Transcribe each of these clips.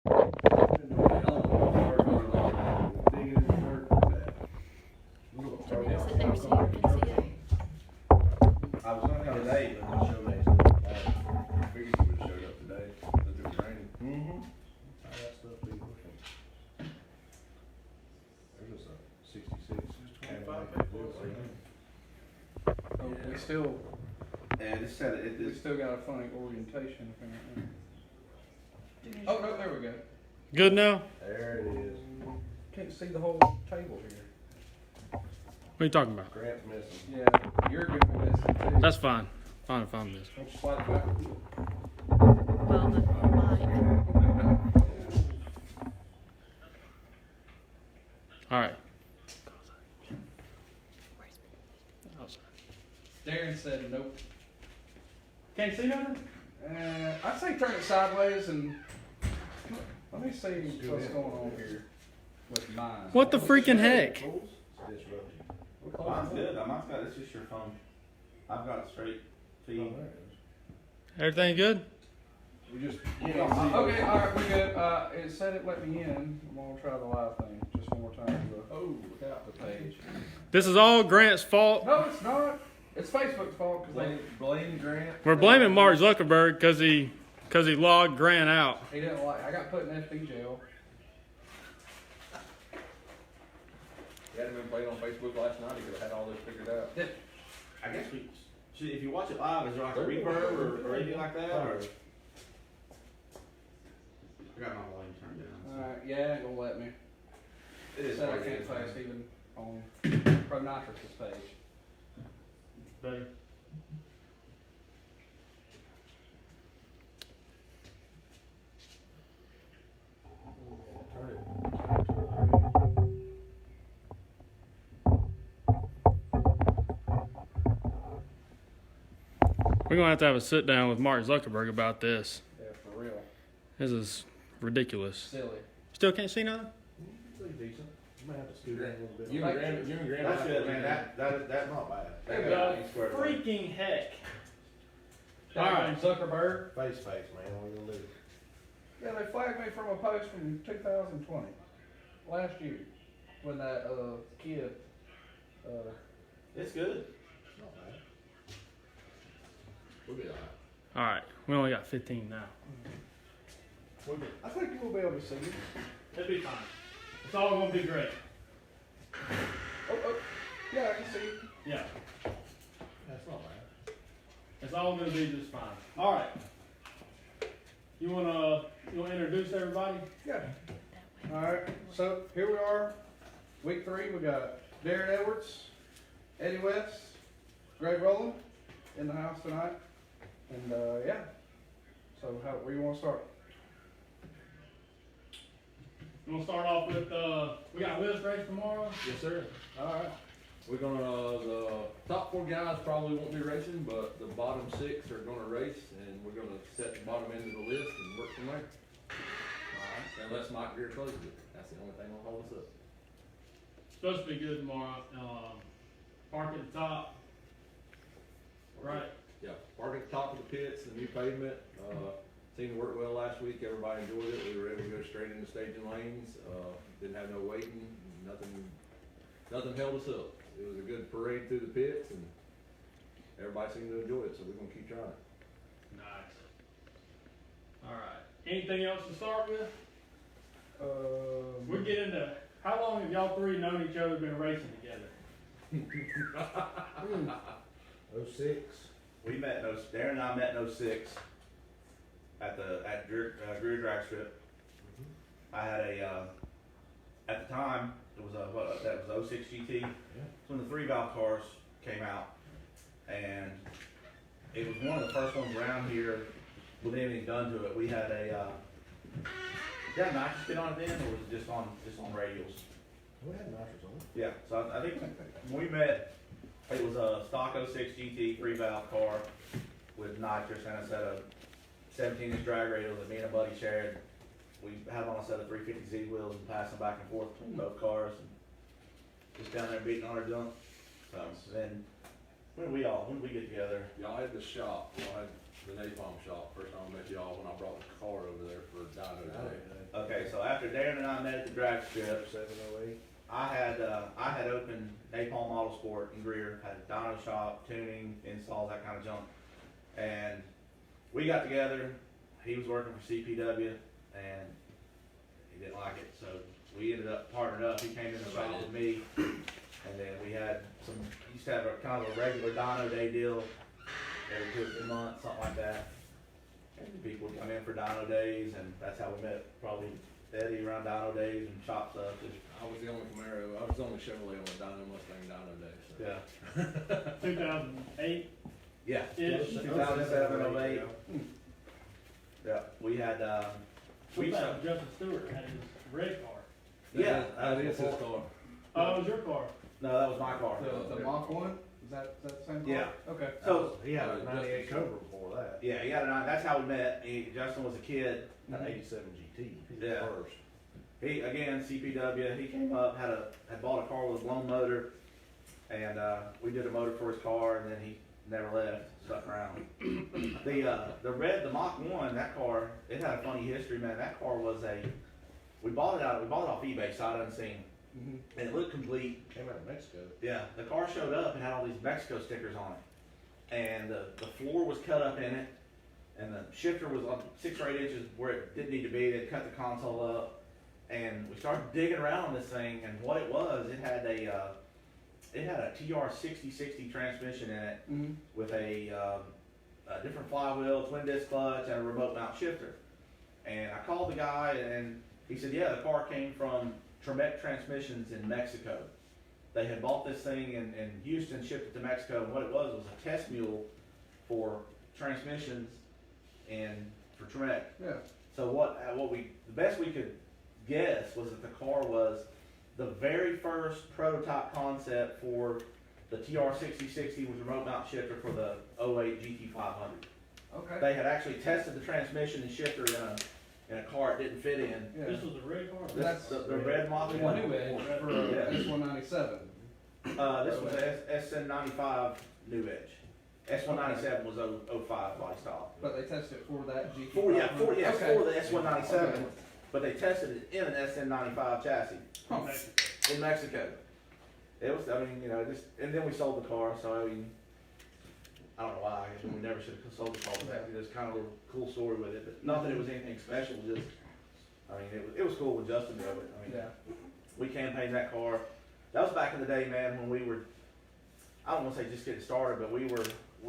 Sit there so you can see it. I was gonna come today, but my show days. I figured you would've showed up today, but it was raining. Mm-hmm. How that stuff be looking? There's just a 66. 25 people. Oh, we still And it said it, we still got a funny orientation apparently. Oh no, there we go. Good now? There it is. Can't see the whole table here. What are you talking about? Grant's missing. Yeah, you're gonna be missing too. That's fine. Fine if I'm this. Don't slide it back. Well, the mic. Alright. Darin said nope. Can't see nothing? I'd say turn it sideways and let me see what's going on here with mine. What the freaking heck? It's disrupted. mine's good. Mine's got, it's just your phone. I've got straight feed. Oh, there it is. Everything good? We just Yeah. okay, alright, we're good. It said it let me in. I'm gonna try the live thing just one more time. Oh, look out the page. This is all Grant's fault. No, it's not. It's Facebook's fault because Blame Grant. We're blaming Mark Zuckerberg because he logged Grant out. he didn't like. I got put in FB jail. He hadn't been playing on Facebook last night, he could have had all this figured out. I guess if you watch it live, is there like a reverb or anything like that? Or? I got my volume turned down. Alright, yeah, it ain't gonna let me. It is. Said I what it can't is, fast man. even on ProNitrous' page. Better. Turn it. We're going to have a sit down with Mark Zuckerberg about this. Yeah, for real. This is ridiculous. Silly. Still can't see nothing? Pretty decent. You might have to scoot down a little bit. You and Grant. That's good, man. That's not bad. There you That go. ain't squared away. Freaking heck. Alright, Zuckerberg. Face, man. What are you gonna do? Yeah, they flagged me from a post from 2020, last year, when that kid. It's good. It's not bad. We'll be alright. Alright, we only got 15 now. I think you will be able to see it. It'll be fine. It's all going to be great. Oh, yeah, I can see it. Yeah, That's not bad. it's all going to be just fine. Alright. You want to introduce everybody? Yeah. All right. So here we are, week 3. We got Darin Edwards, Eddie West, Rowland in the house tonight, and yeah. So where you want to start? You want to start off with, we got Liz race tomorrow? Yes, sir. All right. We're gonna, the top 4 guys probably won't be racing, but the bottom 6 are gonna race, and we're gonna set the bottom end of the list and work from there. Alright, unless Mike Greer closes it, that's the only thing that'll hold us up. Supposed to be good tomorrow. Park at the top. Right. Yeah, park at the top of the pits, the new pavement, seemed to work well last week, everybody enjoyed it, we were able to go straight into staging lanes, didn't have no waiting, nothing held us up. It was a good parade through the pits, and everybody seemed to enjoy it, so we're gonna keep trying. Nice. Alright. Anything else to start with? We get into, how long have y'all 3 known each other, been racing together? 06. We met Darin and I met in 06 at Greer Drag Strip. I had at the time it was that was 06 GT. Yeah. It's when the 3-valve cars came out, and it was one of the first ones around here with anything done to it. We had did that nitrous get on it then, or was it just on radials? We had nitrous on it. Yeah, so I think when we met, it was a stock 06 GT 3-valve car with nitrous and a set of 17-inch drag radials that me and a buddy shared. We had on a set of 350Z wheels and passing back and forth between both cars, and just down there beating on our junk. So then, when did we get together? Y'all had the shop, y'all had the napalm shop, first time I met y'all when I brought the car over there for Dino Day. Okay, so after Darin and I met at the drag strip, 708. I had opened Napalm Autosport in Greer, had a dyno shop, tuning, installs, that kind of junk. And we got together, he was working for CPW, and he didn't like it, so we ended up partnering up. He came in the shop with me, and then we had used to have a kind of a regular dyno day deal every 2 or 3 months, something like that. And people would come in for dyno days, and that's how we met, probably Eddie around dyno days and shop stuff. Just, I was the only Camaro, I was the only Chevrolet on the Dino Mustang Dino Day, so. yeah. 2008, Yeah. Ish. 2007, 08. Yeah, we had, what we, about Justin Stewart had his red car? yeah, That is his car. Oh, it was your car. no, that was my car. The Mach 1, is that the same car? Yeah. Okay. So, He had a Justin 98 Stewart. Cobra before that. yeah, he had that's how we met. Justin was a kid. An 87 GT. He was Yeah. first. He, again, CPW, he came up, had bought a car with a blown motor, and, we did a motor for his car, and then he never left, stuck around. The Mach 1, that car, it had a funny history, man. That car was we bought it off eBay, sight unseen, and it looked complete. Came out of Mexico. Yeah, the car showed up and had all these Mexico stickers on it, and the floor was cut up in it, and the shifter was on 6 or 8 inches where it didn't need to be. They cut the console up, and we started digging around on this thing, and what it was, it had a TR 6060 transmission in it with a different flywheel, twin disc clutch, and a remote mount shifter. And I called the guy, and he said, yeah, the car came from Tremec Transmissions in Mexico. They had bought this thing in Houston, shipped it to Mexico, and what it was a test mule for transmissions and for Tremec. Yeah. So the best we could guess was that the car was the very first prototype concept for the TR 6060 with remote mount shifter for the 08 GT500. Okay. They had actually tested the transmission and shifter in a car it didn't fit in. Yeah. This was a red car? This, the red Mach The 1. new edge for Yeah. S197. This was a SN95 New Edge. S197 was 05 body style. But they tested it for that GT. For the S197, Okay. but they tested it in an SN95 chassis Huh. Mexico. in Mexico. It was, and then we sold the car, so I don't know why, I guess we never should have sold the car, but it was kind of a cool story with it, but not that it was anything special, just, it was cool when Justin drove it. Yeah. We campaigned that car. That was back in the day, man, when we were, I don't want to say just getting started, but we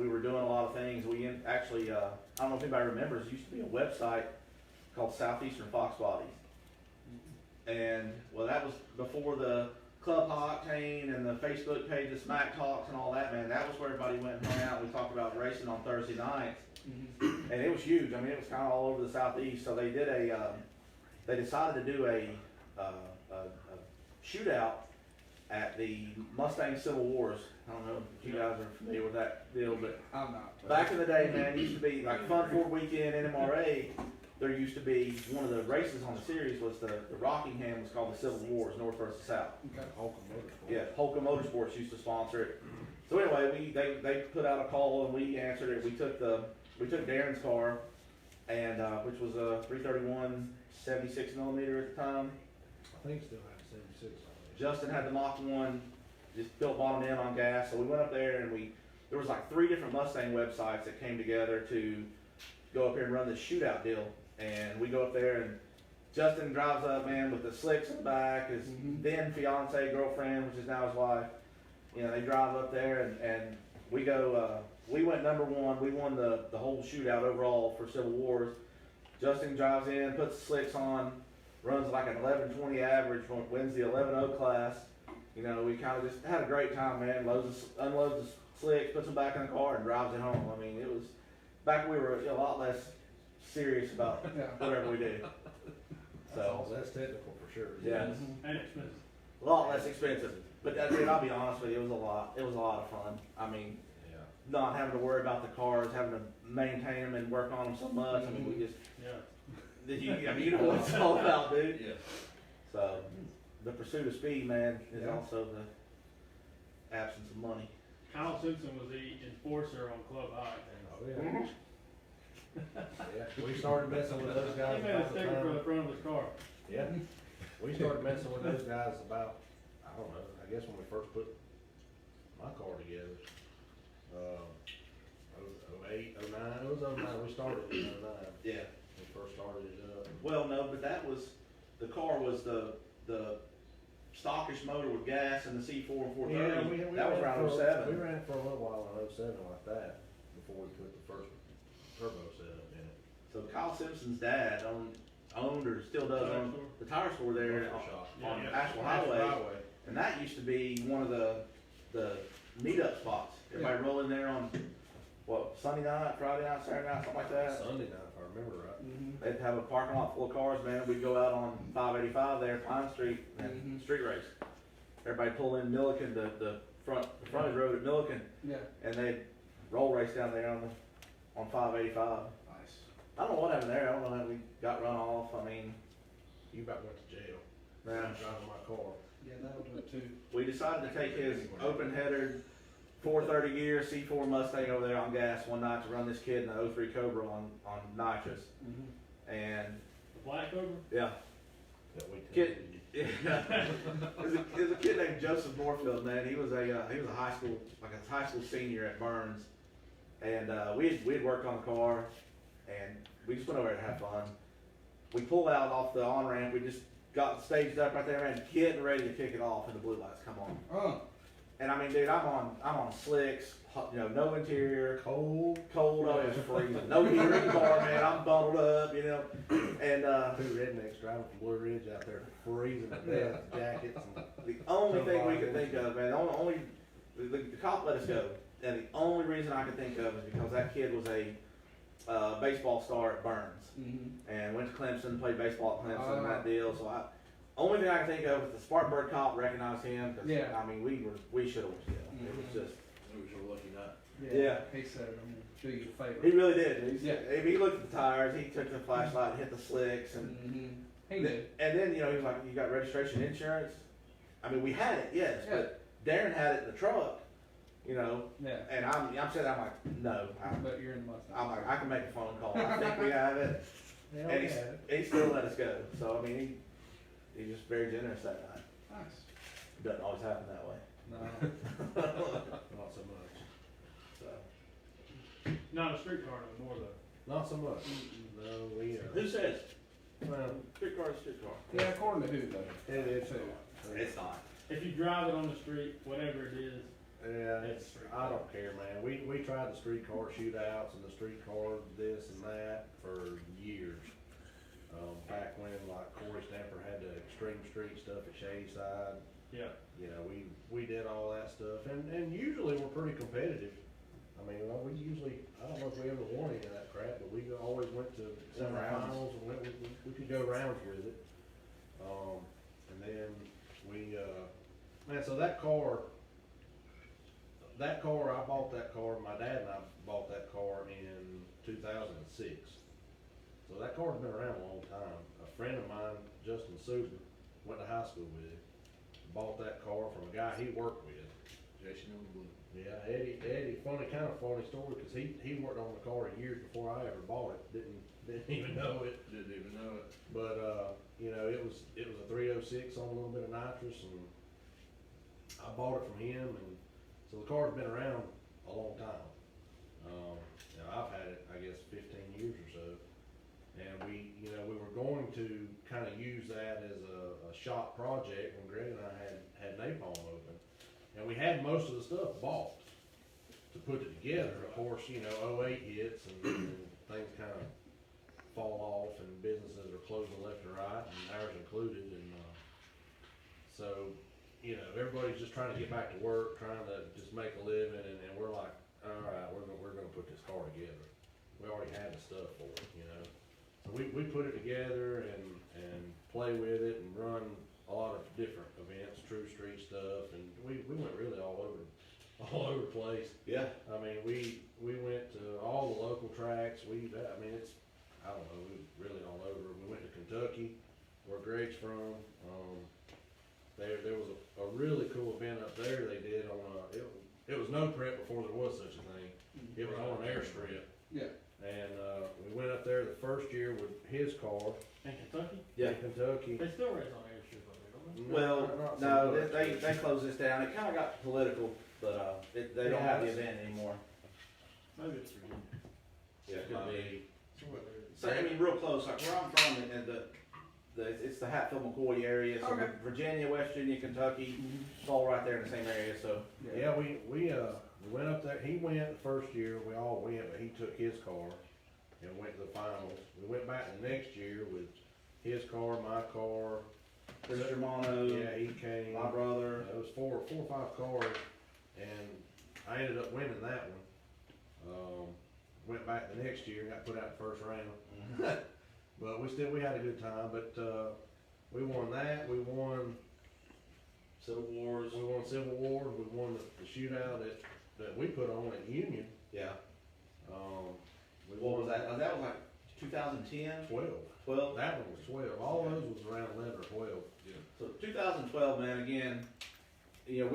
were doing a lot of things. We actually, I don't know if anybody remembers, there used to be a website called Southeastern Fox Bodies. And, well, that was before the Club Octane and the Facebook page, the Smack Talks and all that, man. That was where everybody went and hung out. We talked about racing on Thursday nights. And it was huge. It was kind of all over the Southeast. So they did they decided to do a shootout at the Mustang Civil Wars. I don't know if you guys are familiar with that deal, but I'm not. back in the day, man, it used to be like Fun Ford Weekend, NMRA. There used to be one of the races on the series was the Rockingham was called the Civil Wars, North versus South. Okay. Holcomb Motorsports. Yeah, Holcomb Motorsports used to sponsor it. So anyway, they put out a call and we answered it. We took Darin's car, and which was a 331 76 millimeter at the time. I think it still has 76 on it. Justin had the Mach 1, just built bottom end on gas. So we went up there and there was like 3 different Mustang websites that came together to go up here and run this shootout deal. And we go up there and Justin drives up, man, with the slicks in the back, his then fiance, girlfriend, which is now his wife. They drive up there and we go, we went number 1. We won the whole shootout overall for Civil Wars. Justin drives in, puts the slicks on, runs like an 11:20 average, wins the 11:0 class. We kind of just had a great time, man. Unloads the slicks, puts them back in the car, and drives it home. It was back when we were a lot less serious about whatever we did. So That's technical for sure. yeah, And expensive. a lot less expensive. But that's it. I'll be honest with you, it was a lot. It was a lot of fun. Yeah. Not having to worry about the cars, having to maintain them and work on them so much. We just, Yeah. you know what it's all about, dude. Yeah. So the pursuit of speed, man, is Yeah. also the absence of money. Kyle Simpson was the enforcer on Club Octane. Oh, yeah. Yeah, we started messing with those guys He made a about the sticker for the time. front of his car. Yeah, we started messing with those guys about, I don't know, I guess when we first put my car together. 08, 09, it was 09, we started in 09, Yeah. we first started it up. Well, no, but that was, the car was the stockish motor with gas and the C4 and 430. Yeah, we That was ran around for- 07. We ran it for a little while in 07 like that, before we put the first turbo setup in it. So Kyle Simpson's dad owned or still does Tire own store? the tire store there Tire shop. on Yeah. Asheville Highway. And that used to be one of the meetup spots. Everybody roll in there on, what, Sunday night, Friday night, Saturday night, something like that. Sunday night, if I remember right. Mm-hmm. They'd have a parking lot full of cars, man. We'd go out on 585 there, Pine Street, and Mhm. street race. Everybody pull in Milliken, the frontage road at Milliken, Yeah, and and they'd roll race down there on 585. nice. I don't know what happened there. I don't know how we got run off. I mean, You about went to jail. yeah. Driving my car. Yeah, that'll do it too. We decided to take his open-headed 430 gear C4 Mustang over there on gas one night to run this kid in the 03 Cobra on nitrous. Mm-hmm. And The black Cobra? yeah, That we Kid- there's a kid named Joseph Moorfield, man. He was a high school senior at Burns, and we'd worked on the car, and we just went over there to have fun. We pulled out off the on ramp. We just got staged up right there, man, getting ready to kick it off, and the blue lights come on. And I mean, dude, I'm on slicks, no interior, cold, oh, it was freezing. No heater in the car, man. I'm bundled up, and Two rednecks driving from Blue Ridge out there freezing to death, jackets and. the only thing we could think of, man, the cop let us go, and the only reason I could think of is because that kid was a baseball star at Burns, Mm-hmm. and went to Clemson, played baseball at Clemson, and that deal. So only thing I can think of is the Spartanburg cop recognized him, because Yeah. I mean we should have went to jail. It was just, It was your lucky night. Yeah. He said, I'm gonna do you a favor. he really did. Yeah. He looked at the tires, he took the flashlight, hit the slicks, and Mm-hmm. He knew. and then he was like, "You got registration insurance?" I mean, we had it, yes, Yeah. but Darin had it in the truck, Yeah. and I'm sitting there, I'm like, no, But you're in the Mustang. I'm like, I can make a phone call. I think we have it, Yeah, and we had it. he still let us go. So I mean, he's just very generous that night. Nice. It doesn't always happen that way. No. Not so much. So Not a streetcar no more though. Not so much. No, we, who says well, streetcar is streetcar? Yeah, according to who though? it is. Too. It's not. If you drive it on the street, whatever it is, Yeah, it's I don't care, man. We tried the streetcar shootouts and the streetcar this and that for years. Back when like Corey Stamper had the extreme street stuff at Shadyside, yeah. we did all that stuff, and usually we're pretty competitive. I mean, we usually, I don't know if we ever won any of that crap, but we always went to semifinals and we could go rounds with it. And then man, so that car, I bought that car, my dad and I bought that car in 2006. So that car's been around a long time. A friend of mine, Justin Suber, went to high school with it, bought that car from a guy he worked with. Jason on the blue. Yeah, Eddie, kind of funny story, because he worked on the car years before I ever bought it, didn't even know it. Didn't even know it. But, it was a 306 on a little bit of nitrous, and I bought it from him, and so the car's been around a long time. I've had it, I guess, 15 years or so, and we were going to kind of use that as a shop project when Greg and I had Napalm open, and we had most of the stuff bought to put it together. Of course, 08 hits, and things kind of fall off, and businesses are closing left and right, and ours included, and so everybody's just trying to get back to work, trying to just make a living, and we're like, all right, we're gonna put this car together. We already had the stuff for it, so we put it together and play with it and run a lot of different events, true street stuff, and we went really all over the place. Yeah. I mean, we went to all the local tracks. We really all over. We went to Kentucky, where Greg's from. There was a really cool event up there they did on it was no prep before there was such a thing. It was on an airstrip. Yeah. And, we went up there the first year with his car In Kentucky, in Kentucky. they still race on airstrip up there, don't they? Well, Not so no, much. they closed this down. It kinda got political, but, they don't have the event anymore. Maybe it's real. Yeah, it could be. Somewhere So, I mean, real close, like where I'm from, and it's the Hatfield McCoy area, so Okay. Virginia, West Virginia, Kentucky, it's all right there in the same area, so. Yeah, we went up there, he went the first year, we all went, but he took his car and went to the finals. We went back the next year with his car, my car, Chris Germano, yeah, he came. my brother. It was four or five cars, and I ended up winning that one. Went back the next year, got put out the first round. But we had a good time, but, we won that, we won Civil Wars. Civil War, we won the shootout that we put on at Union. Yeah. We What was won that? That was like 2010, 12. 12. That one was 12. All those was around 11 or 12. So 2012, man. Again, you know,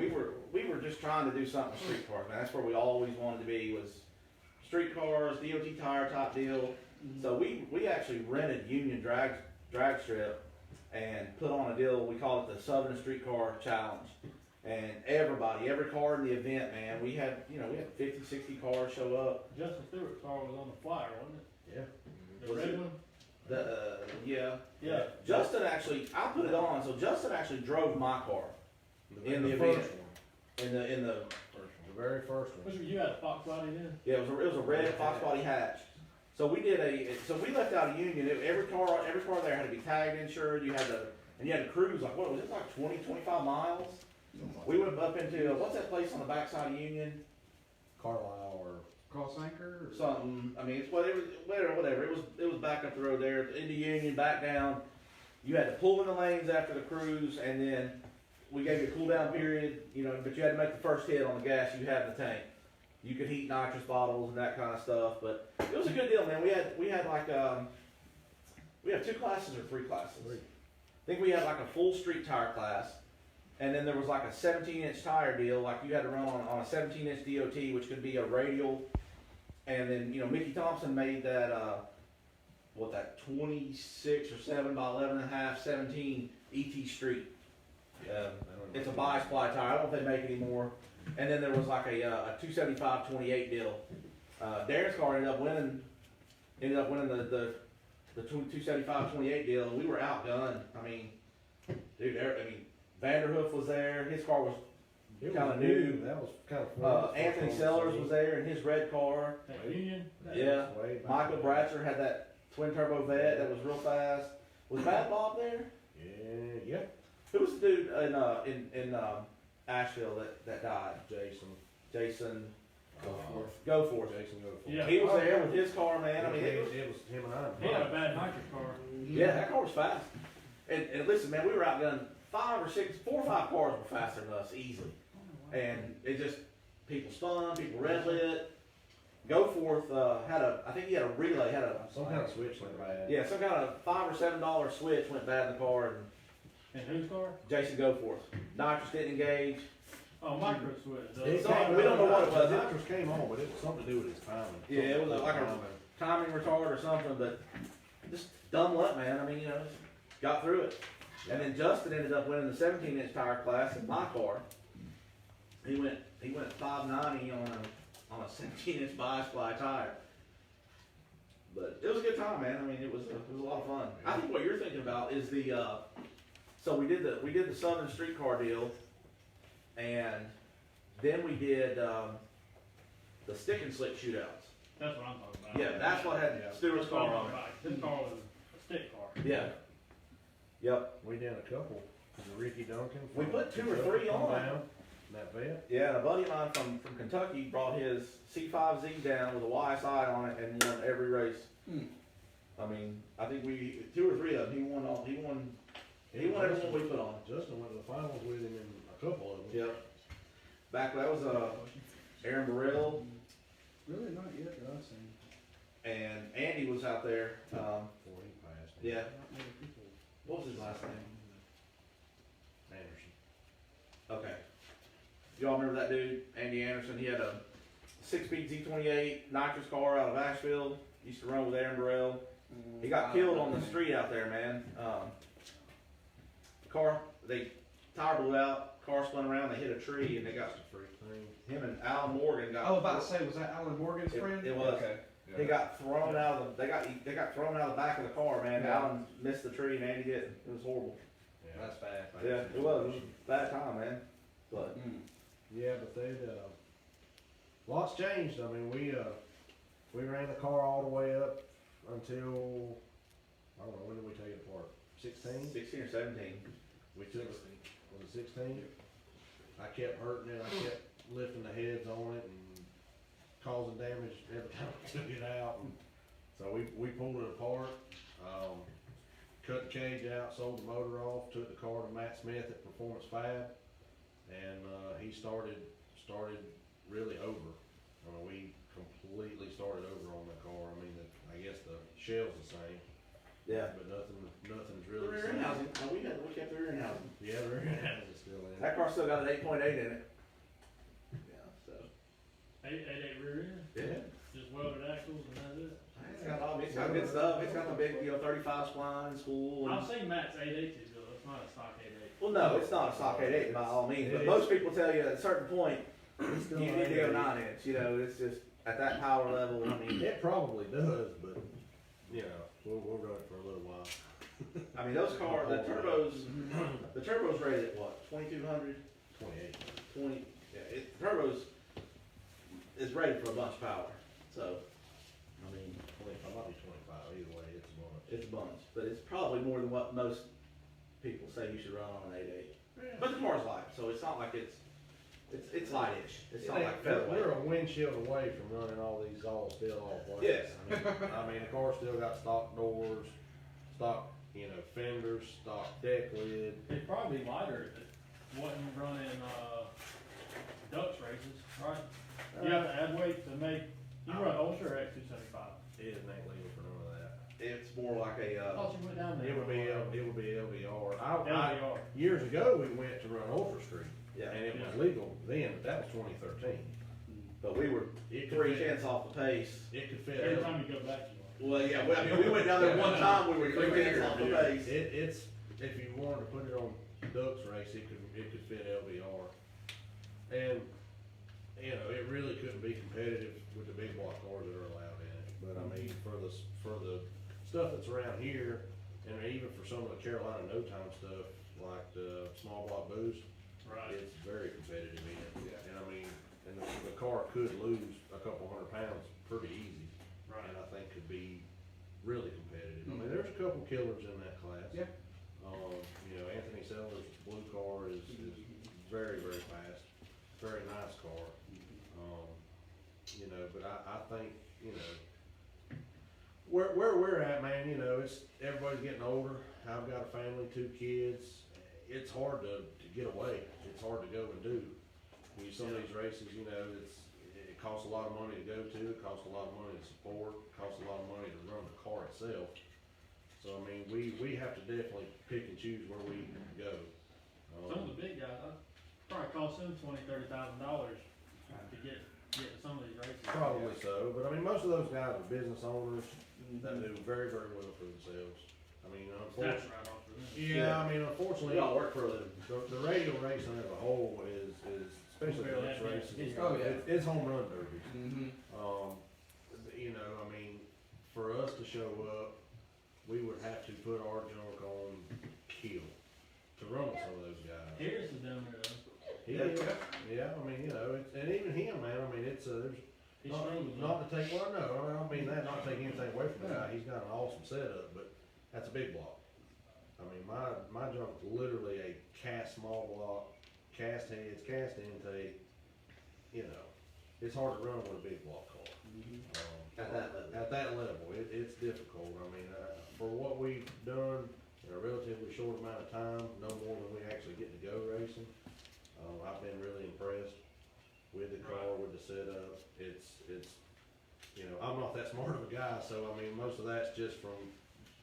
we were just trying to do something with street cars, man. That's where we always wanted to be, was street cars, DOT tire type deal. So we actually rented Union drag strip and put on a deal. We call it the Southern Streetcar Challenge. And every car in the event, man, we had 50, 60 cars show up. Justin Stewart's car was on the flyer, wasn't Yeah. it? The Was red it? one? Yeah. Yeah. Justin actually, I put it on. So Justin actually drove my car in the event. first one. in the The very first one. Which one, you had a Fox body then? Yeah, it was a red Fox body hatch. So we left out a Union. Every car there had to be tagged, insured. You had to cruise like what was it, like 20, 25 miles. We went up into what's that place on the backside of Union? Carlisle or Cross anchor or Something. I mean, it's whatever. It was back up the road there into Union, back down. You had to pull in the lanes after the cruise, and then we gave you a cool down period. But you had to make the first hit on the gas you had in the tank. You could heat nitrous bottles and that kind of stuff, but it was a good deal, man. We had like we have 2 classes or 3 classes. I think we had like a full street tire class, and then there was like a 17-inch tire deal. Like you had to run on a 17-inch DOT, which could be a radial, and then Mickey Thompson made that that 26 or 7 by 11.5 17 ET Street. It's a bi-sply tire. I don't know if they make anymore. And then there was like a 275/28 deal. Darin's car ended up winning the 275/28 deal. We were outgunned. I mean, dude, Vanderhoof was there. His car was kind of new. That was kind of fun. Anthony Sellers was there in his red car. That Union? Yeah. Michael Bratcher had that twin turbo vet that was real fast. Was Bad Bob there? Yeah. Who was the dude in Asheville that died? Jason. Go Forth. Jason Goforth. Yeah. He was there with his car, man. I mean, it was him and I. He had a bad nitrous car. yeah, that car was fast. And listen, man, we were outgunned 4 or 5 cars were faster than us easily. And it just, people spun, people red lit. Go Forth I think he had a relay, Some kind of switch went bad. yeah, some kind of $5 or $7 switch went bad in the car, and And whose car? Jason Goforth. Nitrous didn't engage. Oh, micro switch. It Something- came- we don't know what it was. The nitrous came on, but it was something to do with his timing. Yeah, it was like a timing retard or something, but just dumb luck, man. I mean, got through it. And then Justin ended up winning the 17-inch tire class in my car. He went 590 on a 17-inch bi-sply tire. But it was a good time, man. I mean, it was a lot of fun. I think what you're thinking about is so we did the Southern Streetcar deal, and then we did the stick and slick shootouts. That's what I'm talking about. Yeah, that's what had Stewart's car on it. His car was a stick car. Yeah. Yep. We did a couple. The Ricky Duncan. We from put 2 or Kentucky 3 come on. down, That vet. Yeah, and a buddy of mine from Kentucky brought his C5Z down with a YSI on it and won every race. I mean, I think 2 or 3 of them. He won every one we put on. Justin went to the finals with him in a couple of them. Yep. Back that was Aaron Burrell really not yet that I've seen. and Andy was out there. Before he passed. Yeah. Not many people. What was his last name? Anderson. Okay. Y'all remember that dude, Andy Anderson? He had a 6-speed Z28 nitrous car out of Asheville. used to run with Aaron Burrell. He got killed on the street out there, man. Tire blew out, car spun around, they hit a tree, and they got, him and Alan Morgan got. I was about to say, was that Alan Morgan's friend? It was. Okay. He got thrown out of the, they got thrown out of the back of the car, man. Yeah. Alan missed the tree, man, he didn't. It was horrible. Yeah. That's bad. Yeah, it was a bad time, man. But, Yeah, but lots changed. I mean, we ran the car all the way up until, I don't know, when did we take it apart? 16? 16 or 17. We took it, was it 16? I kept hurting it, I kept lifting the heads on it and causing damage every time I took it out. And so we pulled it apart, cut the cage out, sold the motor off, took the car to Matt Smith at Performance Fab, and he started really over. I mean, we completely started over on the car. I mean, I guess the shell's the same. Yeah. But nothing's The really the rear same. end housing, no, we kept the rear end housing. Yeah, the rear end is still in. That car still got an 8.8 in it. Yeah, so. 8.8 rear end, Yeah. just welded axles and that's it. It's got good stuff. It's got the big, 35 spline spool. I've seen Matt's 8.8 though, it's not a stock 8.8. Well, no, it's not a stock 8.8 by all means, but It most people tell you at a certain point, It's still you need to go 9 inch. It's just at that power level. I mean, It probably does, but, we'll run it for a little while. I mean those cars, the turbos rated at what, 2200, 28. 20. Yeah, the turbos is rated for a bunch of power. So, I mean, 25, might be 25, either way, it's a bunch. it's a bunch, but it's probably more than what most people say you should run on an 8.8. But the car's light, so it's not like it's light-ish. It's not like featherweight. We're a windshield away from running all these all steel all plates. Yes. I mean, the car still got stock doors, stock, fenders, stock deck lid. It'd probably be lighter if it wasn't running, ducks races, right? You have to add weight to make, you run Ultra X 275. It isn't legal for none of that. It's more like I a, thought you went down there. It would be LVR. LVR. Years ago, we went to run Ultra Street, yeah, and it was Yeah. legal then, but that was 2013. but we were It could 3 fit- tenths off the pace. It could fit. Every time you go back, you are. Well, yeah, I mean, we went down there one time, we were 3 tenths off the pace. It's, if you wanted to put it on Ducks race, it could fit LVR. And, it really couldn't be competitive with the big block cars that are allowed in it. But I mean, for the stuff that's around here, and even for some of the Carolina no time stuff, like the small block boost, Right. it's very competitive in it. And I mean, the car could lose a couple 100 pounds pretty easy. Right. And I think could be really competitive. I mean, there's a couple killers in that class. Yeah. Anthony Sellers' blue car is very, very fast, very nice car. But I think, where we're at, man, it's, everybody's getting older. I've got a family, 2 kids. It's hard to get away. It's hard to go and do. Some of these races, it costs a lot of money to go to, it costs a lot of money to support, it costs a lot of money to run the car itself. So, I mean, we have to definitely pick and choose where we go. Some of the big guys, probably cost them $20,000-$30,000 to get to some of these races. Probably so, but I mean, most of those guys are business owners that do very, very well for themselves. I mean, That's unfortunately, right off for them. yeah, I mean, unfortunately, We all work for a living. the radial racing as a whole is especially Very those happy. races. Oh, yeah. It's home run derby. Mm-hmm. I mean, for us to show up, we would have to put our junk on kill to run with some of those guys. Harris is down there though. He is, yeah, I mean, and even him, man, I mean, there's, He struggles. not to take, well, no, I don't mean that, not to take anything away from the guy, he's got an awesome setup, but that's a big block. I mean, my junk's literally a cast small block, cast heads, cast intake, it's hard to run with a big block car. At that level. At that level, it's difficult, I mean, for what we've done in a relatively short amount of time, no more than we actually get to go racing, I've been really impressed with the car, with the setup. It's I'm not that smart of a guy, so I mean, most of that's just from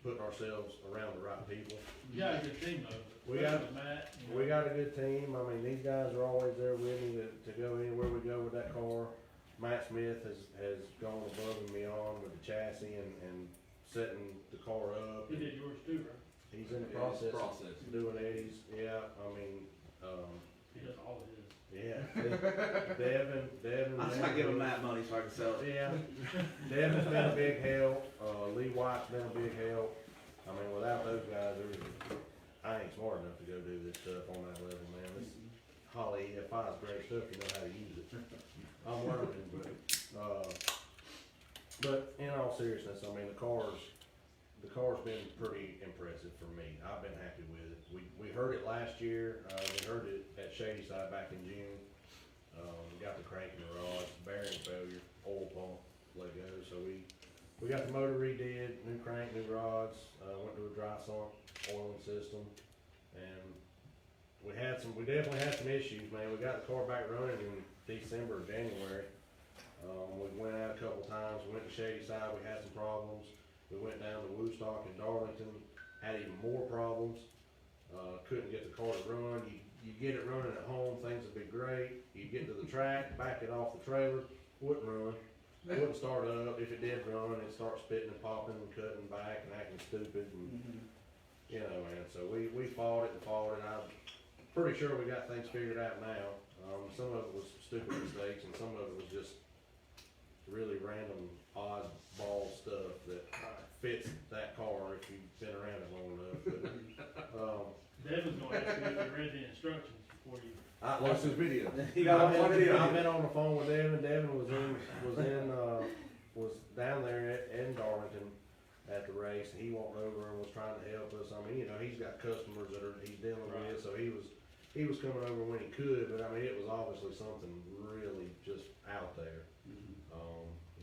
putting ourselves around the right people. You got a good team though. We got- Especially with Matt. We got a good team. I mean, these guys are always there with me to go anywhere we go with that car. Matt Smith has gone above and beyond with the chassis and setting the car up. He did yours too, right? He's in the Yeah, process process. of doing Eddie's, yeah, I mean, He does all of his. yeah. Devin. I'm just not giving Matt money so I can sell it. Yeah, Devin's been a big help, Lee White's been a big help. I mean, without those guys, I ain't smart enough to go do this stuff on that level, man. This Holly EFI is great stuff, you know how to use it. I'm learning, but in all seriousness, I mean, the car's been pretty impressive for me. I've been happy with it. We heard it last year, we heard it at Shady Side back in June. We got the crank in the rods, bearing failure, oil pump, let go, so we got the motor redid, new crank, new rods, went to a dry sump oiling system, and we definitely had some issues, man. We got the car back running in December or January. We went out a couple times, we went to Shady Side, we had some problems. We went down to Woodstock and Darlington, had even more problems. Couldn't get the car to run. You get it running at home, things would be great. You get to the track, back it off the trailer, wouldn't run. Wouldn't start up. If it did run, it'd start spitting and popping and cutting back and acting stupid. And, you know, man, so we fought it. I'm pretty sure we got things figured out now. Some of it was stupid mistakes and some of it was just really random oddball stuff that fits that car if you've been around it long enough. But, Devin's gonna ask you if you read the instructions before you. Watch this video. You got I've one video. been on the phone with Devin. Devin was down there in Darlington at the race, and he walked over and was trying to help us. I mean, you know, he's got customers that he's dealing with, so he was coming over when he could. But I mean, it was obviously something really just out there.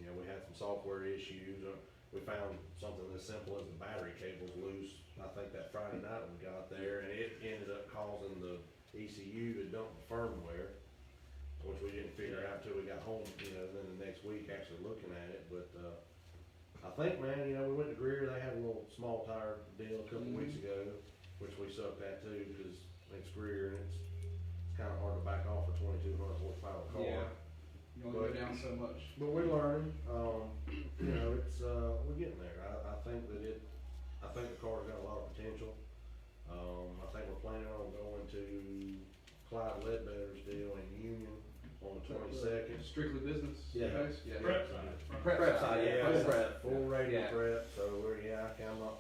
You know, we had some software issues. We found something as simple as the battery cable's loose. I think that Friday night we got there, and it ended up causing the ECU to dump the firmware, which we didn't figure out until we got home, you know, then the next week actually looking at it. But I think, man, you know, we went to Greer. They had a little small tire deal a couple weeks ago, which we sucked at too, because it's Greer and it's kind of hard to back off a 2200 horsepower car. Yeah. You only go down so much. But we're learning. You know, it's we're getting there. I think that I think the car's got a lot of potential. I think we're planning on going to Clyde Ledbetter's deal in Union on the 22nd. Strictly business. Yeah. Based? Yeah. Prep yeah. side. Prep side, yeah, Full prep. Full radio Yeah. prep. So I'm not.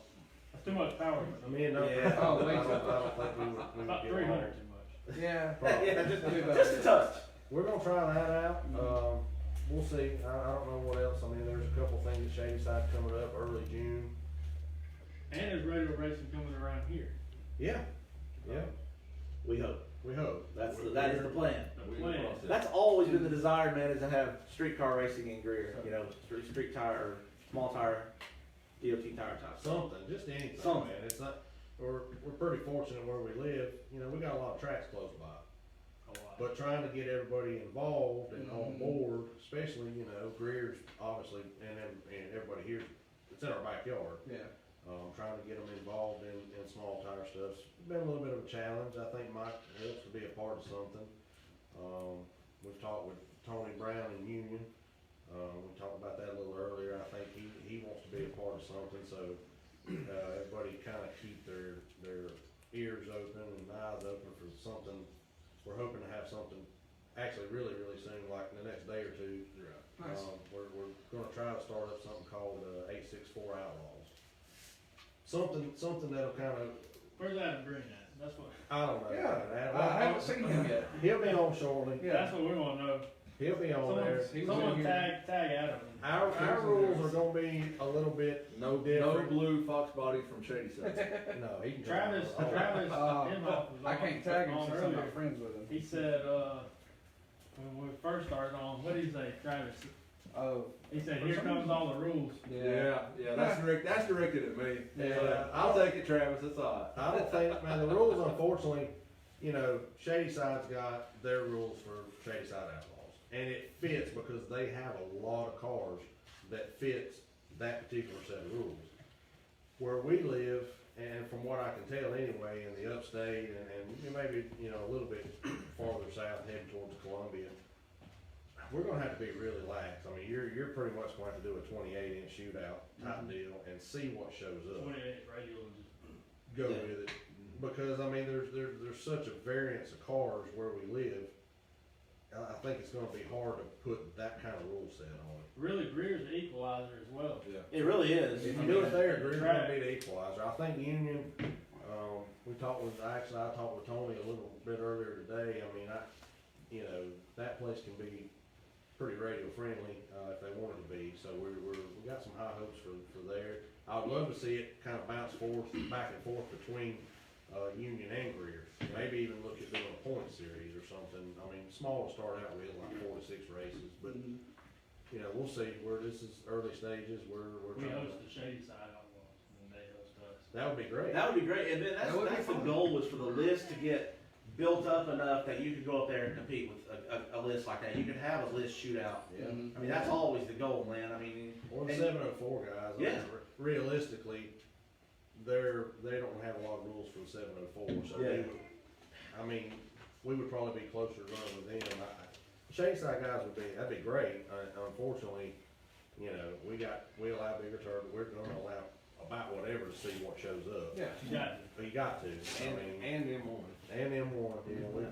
That's too much power. I mean, no. Yeah. Oh, I way don't too much. think we would About get 300 home. too much. Yeah. Yeah, About just a touch. We're gonna try that out. We'll see. I don't know what else. I mean, there's a couple things at Shady Side coming up early June. And there's radio racing coming around here. Yeah. Yeah. We hope. We hope. That is the plan. The We in plan. process. That's always been the desire, man, is to have streetcar racing in Greer. You know, street tire or small tire, DOT tire type. Something, just anything, Something. man. It's not. We're pretty fortunate where we live. You know, we got a lot of tracks close by. A lot. But trying to get everybody involved and on board, especially, you know, Greer's obviously, and everybody here, it's in our backyard. Yeah. Trying to get them involved in small tire stuff's been a little bit of a challenge. I think Mike wants to be a part of something. We've talked with Tony Brown in Union. We talked about that a little earlier. I think he wants to be a part of something, so everybody kind of keep their ears open and eyes open for something. We're hoping to have something actually really, really soon, like in the next day or two. Nice. We're gonna try to start up something called 864 Outlaws. Something that'll kind of, Where's Adam Green at? That's what. I don't know. Yeah. I haven't seen him yet. He'll be on shortly. Yeah. That's what we wanna know. He'll be on there. He was Someone in here. tag Adam. Our rules are gonna be a little bit No different. blue fox body from Shady Side. No, he can. Travis Imhoff was I can't tag him on since I'm earlier. not friends with him. He said, when we first started on, what did he say, Travis? Oh. He said, here comes all the rules. Yeah, that's directed at me. Yeah. So, I'll take it, Travis, it's all right. I don't think, man, the rules, unfortunately, you know, Shady Side's got their rules for Shady Side Outlaws. And it fits because they have a lot of cars that fits that particular set of rules. Where we live, and from what I can tell anyway, in the upstate and maybe, you know, a little bit farther south heading towards Columbia, we're gonna have to be really lax. I mean, you're pretty much gonna have to do a 28-inch shootout type deal and see what shows up. 28 radial and just Go Yeah. with it, because I mean, there's such a variance of cars where we live. I think it's gonna be hard to put that kind of rule set on it. really Greer's the equalizer as well. Yeah. It really is. If I you do mean, it there, Green's gonna Right. be the equalizer. I think Union, we talked with, actually, I talked with Tony a little bit earlier today. I mean, you know, that place can be pretty radio friendly, if they wanted to be. So we got some high hopes for there. I'd love to see it kind of bounce back and forth between, Union and Greer. Maybe even look at doing a point series or something. I mean, small to start out with, like 4 to 6 races, but, you know, we'll see where this is early stages. We're We trying host to. the shady side on once, and they host us. That would be great. That would be great, and then That would be that's the fun. goal, was for the list to get built up enough that you could go up there and compete with a list like that. You could have a list shootout. Yeah. I mean, that's always the goal, man. I mean, Or the and- 704 guys. I mean, Yeah. Realistically, they don't have a lot of rules for the 704, so Yeah. we would probably be closer to running with them. Shade side guys that'd be great. Unfortunately, you know, we allow bigger turbo. We're gonna allow about whatever to see what shows up. Yeah. You got it. But you got to. I mean, And M1. and M1, you know,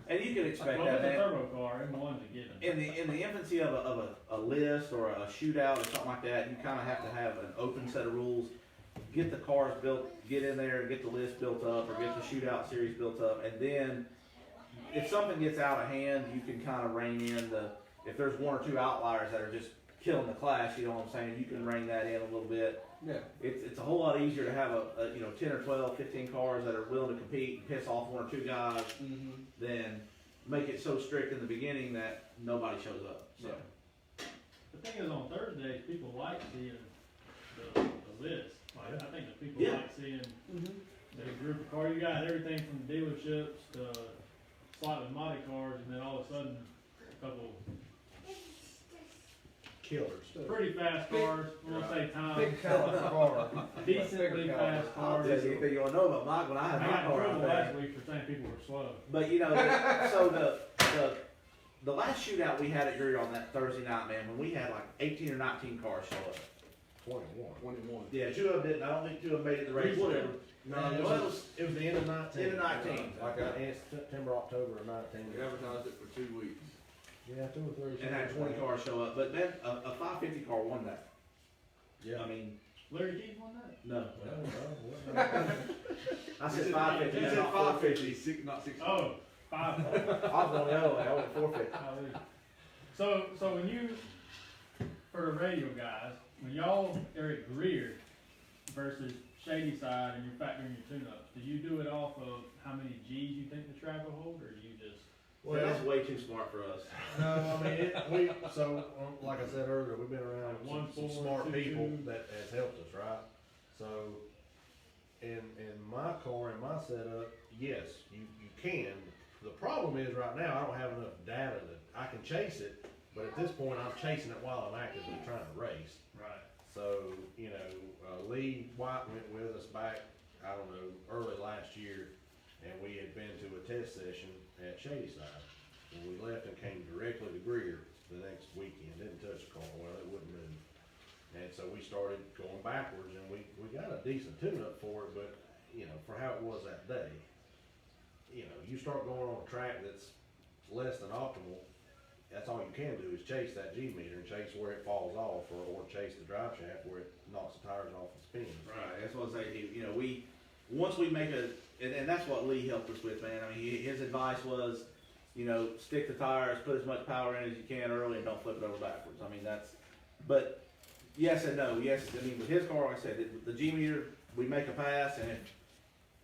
and you can expect Well, that, with a man. turbo car, M1's a given. In the infancy of a list or a shootout or something like that, you kind of have to have an open set of rules. Get the cars built, get in there and get the list built up, or get the shootout series built up, and then if something gets out of hand, you can kind of rein in if there's one or two outliers that are just killing the class, you know what I'm saying, you can rein that in a little bit. Yeah. It's a whole lot easier to have a 10 or 12, 15 cars that are willing to compete and piss off one or two guys than make it so strict in the beginning that nobody shows up, so. The thing is, on Thursdays, people like seeing the list. Like, I think that people Yeah. like seeing the group of cars. You got everything from dealerships to slightly modded cars, and then all of a sudden, a couple killers. pretty fast cars. We'll say time. Big caliber car. Decently fast I'll cars. tell you anything you wanna know about Mike when I I had my got in car out trouble there. last week for saying people were slow. But so the last shootout we had at Greer on that Thursday night, man, when we had like 18 or 19 cars show up. 21. 21. Yeah, two of them didn't. I don't think two of them made it to the race. Whatever. No, Well, it was the end of 19. End of 19. Like, September, October of 19. We advertised it for 2 weeks. Yeah, 2 or 3. And had 20 cars show up, but then a 550 car won that. Yeah. I mean, Larry Keith won that? no. Well, I said 550. He said not 550, not 60. Oh, 5. I was going the other way. I went 450. So when you, for the radio guys, when y'all are at Greer versus Shady Side and you're factoring your tune-ups, do you do it off of how many G's you think the track will hold, or do you just? Well, that's way too smart for us. No, I mean, like I said earlier, we've been around some 1.4, smart 2.2. people that has helped us, right? So, in my car, in my setup, yes, you can. The problem is right now, I don't have enough data that I can chase it, but at this point, I'm chasing it while I'm actively trying to race. Right. So, you know, Lee White went with us back, I don't know, early last year, and we had been to a test session at Shady Side. And we left and came directly to Greer the next weekend, didn't touch the car, well, it wouldn't move. And so we started going backwards, and we got a decent tune-up for it, but, you know, for how it was that day, you know, you start going on a track that's less than optimal, that's all you can do is chase that G meter and chase where it falls off, or chase the drive shaft where it knocks the tires off and spins. Right, that's what I say, you know, once we make and that's what Lee helped us with, man. I mean, his advice was, you know, stick the tires, put as much power in as you can early, and don't flip it over backwards. I mean, but yes and no. Yes, I mean, with his car, like I said, the G meter, we make a pass, and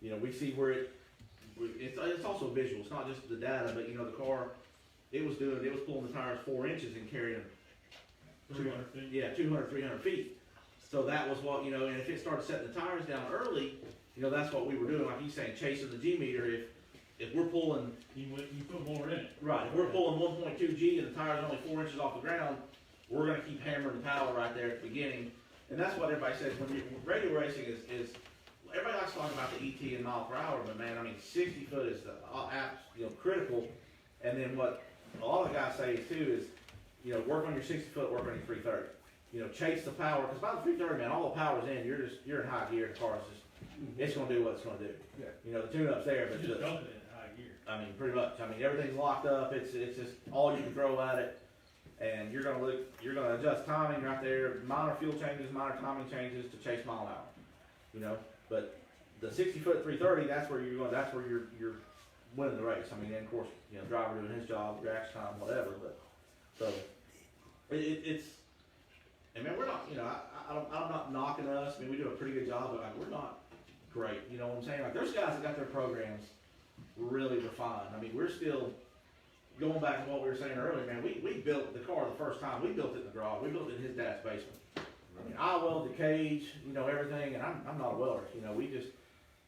you know, we see where it's also visual. It's not just the data, but you know, the car, it was pulling the tires 4 inches and carrying 300 feet. Yeah, 200, 300 feet. So that was what, you know, and if it started setting the tires down early, you know, that's what we were doing, like he's saying, chasing the G meter. If we're pulling, You put more in it. right, if we're pulling 1.2 G and the tire's only 4 inches off the ground, we're gonna keep hammering the power right there at the beginning. And that's what everybody says, when radio racing is everybody likes to talk about the ET and mile per hour, but man, I mean, 60 foot is the critical. And then what a lot of guys say too is, you know, work on your 60-foot, work on your 330. You know, chase the power, because by the 330, man, all the power's in, you're in high gear, the car's just, it's gonna do what it's gonna do. Yeah. You know, the tune-up's there, but You just dump it in high gear. I mean, pretty much. I mean, everything's locked up. It's just all you can throw at it, and you're gonna adjust timing right there. Minor fuel changes, minor timing changes to chase mile an hour. You know, but the 60-foot 330, that's where you're winning the race. I mean, and of course, you know, driver doing his job, reaction time, whatever. But so it's. And man, we're not. You know, I'm not knocking us. I mean, we do a pretty good job, but like, we're not great. You know what I'm saying? Like, there's guys that got their programs really refined. I mean, we're still going back to what we were saying earlier, man. We built the car the first time. We built it in the garage. We built it in his dad's basement. I mean, I welded the cage, you know, everything, and I'm not a welder. You know, we just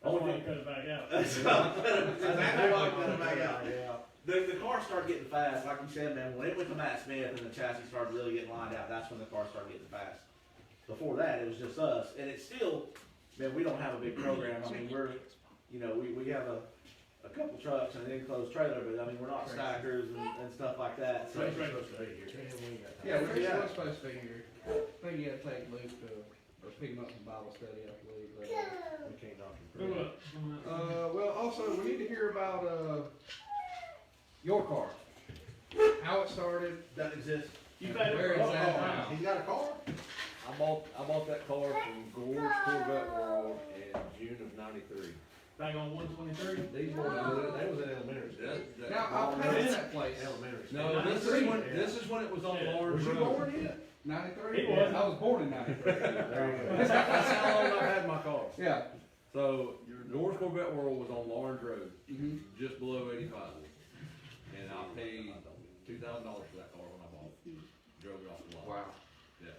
That's why you cut it back out. That's exactly why we cut it back out. The car started getting fast, like you said, man. When it went to Matt Smith and the chassis started really getting lined out, that's when the car started getting fast. Before that, it was just us, and it's still, man. We don't have a big program. I mean, we have a couple trucks and an enclosed trailer, but I mean, we're not stackers and stuff like that. So We're supposed to be here. Yeah, we're Yeah. supposed to be here. I think you had to take Luke or pick him up from Bible study, I believe. But, We can't knock Who him. up? well, also, we need to hear about your car. How it started. that exists. You paid Where it is for that all now? He's got a car. I bought that car from Gorge Corvette World in June of '93. back on 123. These boys, they was in elementary school. Now, I'll pay that place. Elementary school. No, this is when it was on Yeah. Lawrence Was you Road. born in? 93? He was. I was born in 93. There you go. That's how long I've had my car. Yeah. So, North Corvette World was on Lawrence Road, Mm-hmm. just below 85. And I paid $2,000 for that car when I bought it. Drove it off the lot. Wow. Yeah.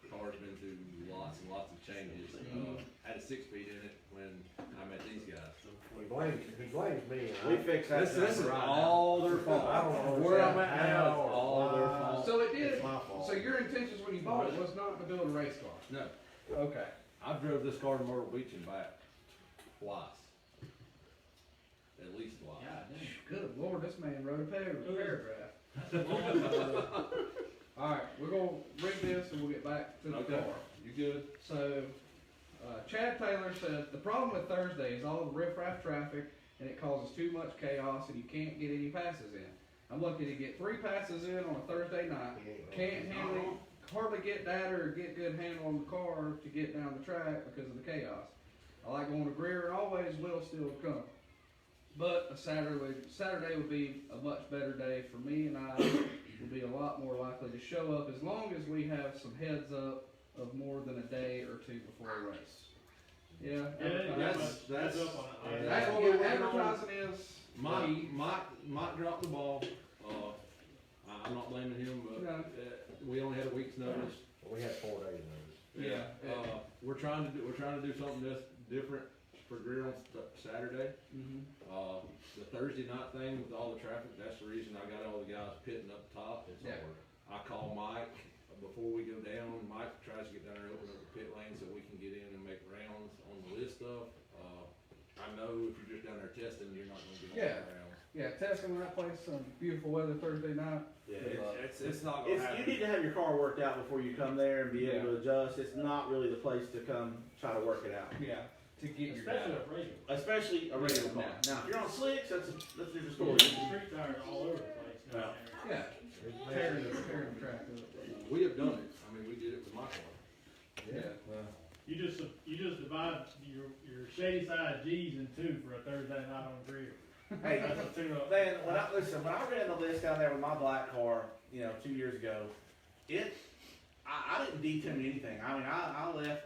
The car's been through lots and lots of changes. Had a 6-speed in it when I met these guys. He blames me. We fixed that. This is right now. all their fault. I don't know Where I'm at how now, it's or all their why. fault. So it did. It's my fault. So your intentions when you bought it was not to build a race car. No, Okay. I've drove this car to Myrtle Beach and back twice. At least twice. Good Lord, this man wrote a paragraph. All right, we're gonna read this and we'll get back to the Okay. car. You good? So, Chad Taylor says, the problem with Thursday is all the riffraff traffic and it causes too much chaos and you can't get any passes in. I'm lucky to get 3 passes in on a Thursday night. Can't hardly get data or get good handle on the car to get down the track because of the chaos. I like going to Greer and always will still come. But a Saturday would be a much better day for me, and I would be a lot more likely to show up as long as we have some heads up of more than a day or 2 before a race. Yeah, That's up on it. Yeah. that's what we're advertising is. Mike dropped the ball. I'm not blaming him, but No. we only had a week's notice. We had 4 days notice. Yeah. We're trying to do something that's different for Greer on Saturday. Mhm. The Thursday night thing with all the traffic, that's the reason I got all the guys pitting up top. Yeah. I call Mike before we go down. Mike tries to get down there and open up the pit lane so we can get in and make rounds on the list stuff. I know if you're just down there testing, you're not gonna get Yeah. on the rounds. Yeah, testing that place, some beautiful weather Thursday night. Yeah, It's not gonna happen. you need to have your car worked out before you come there and be able to adjust. It's not really the place to come try to work it out. Yeah, to get your Especially data. a radio. Especially a radio car. Now, if you're on slicks, that's a different The story. street tires all over the place down there. Yeah, tearing the track up. We have done it. I mean, we did it with my car. Yeah. You just divide your shady side G's in 2 for a Thursday night on Greer. Hey, That's a 2 up. man, when I ran the list down there with my black car, 2 years ago, I didn't detune anything. I mean, I left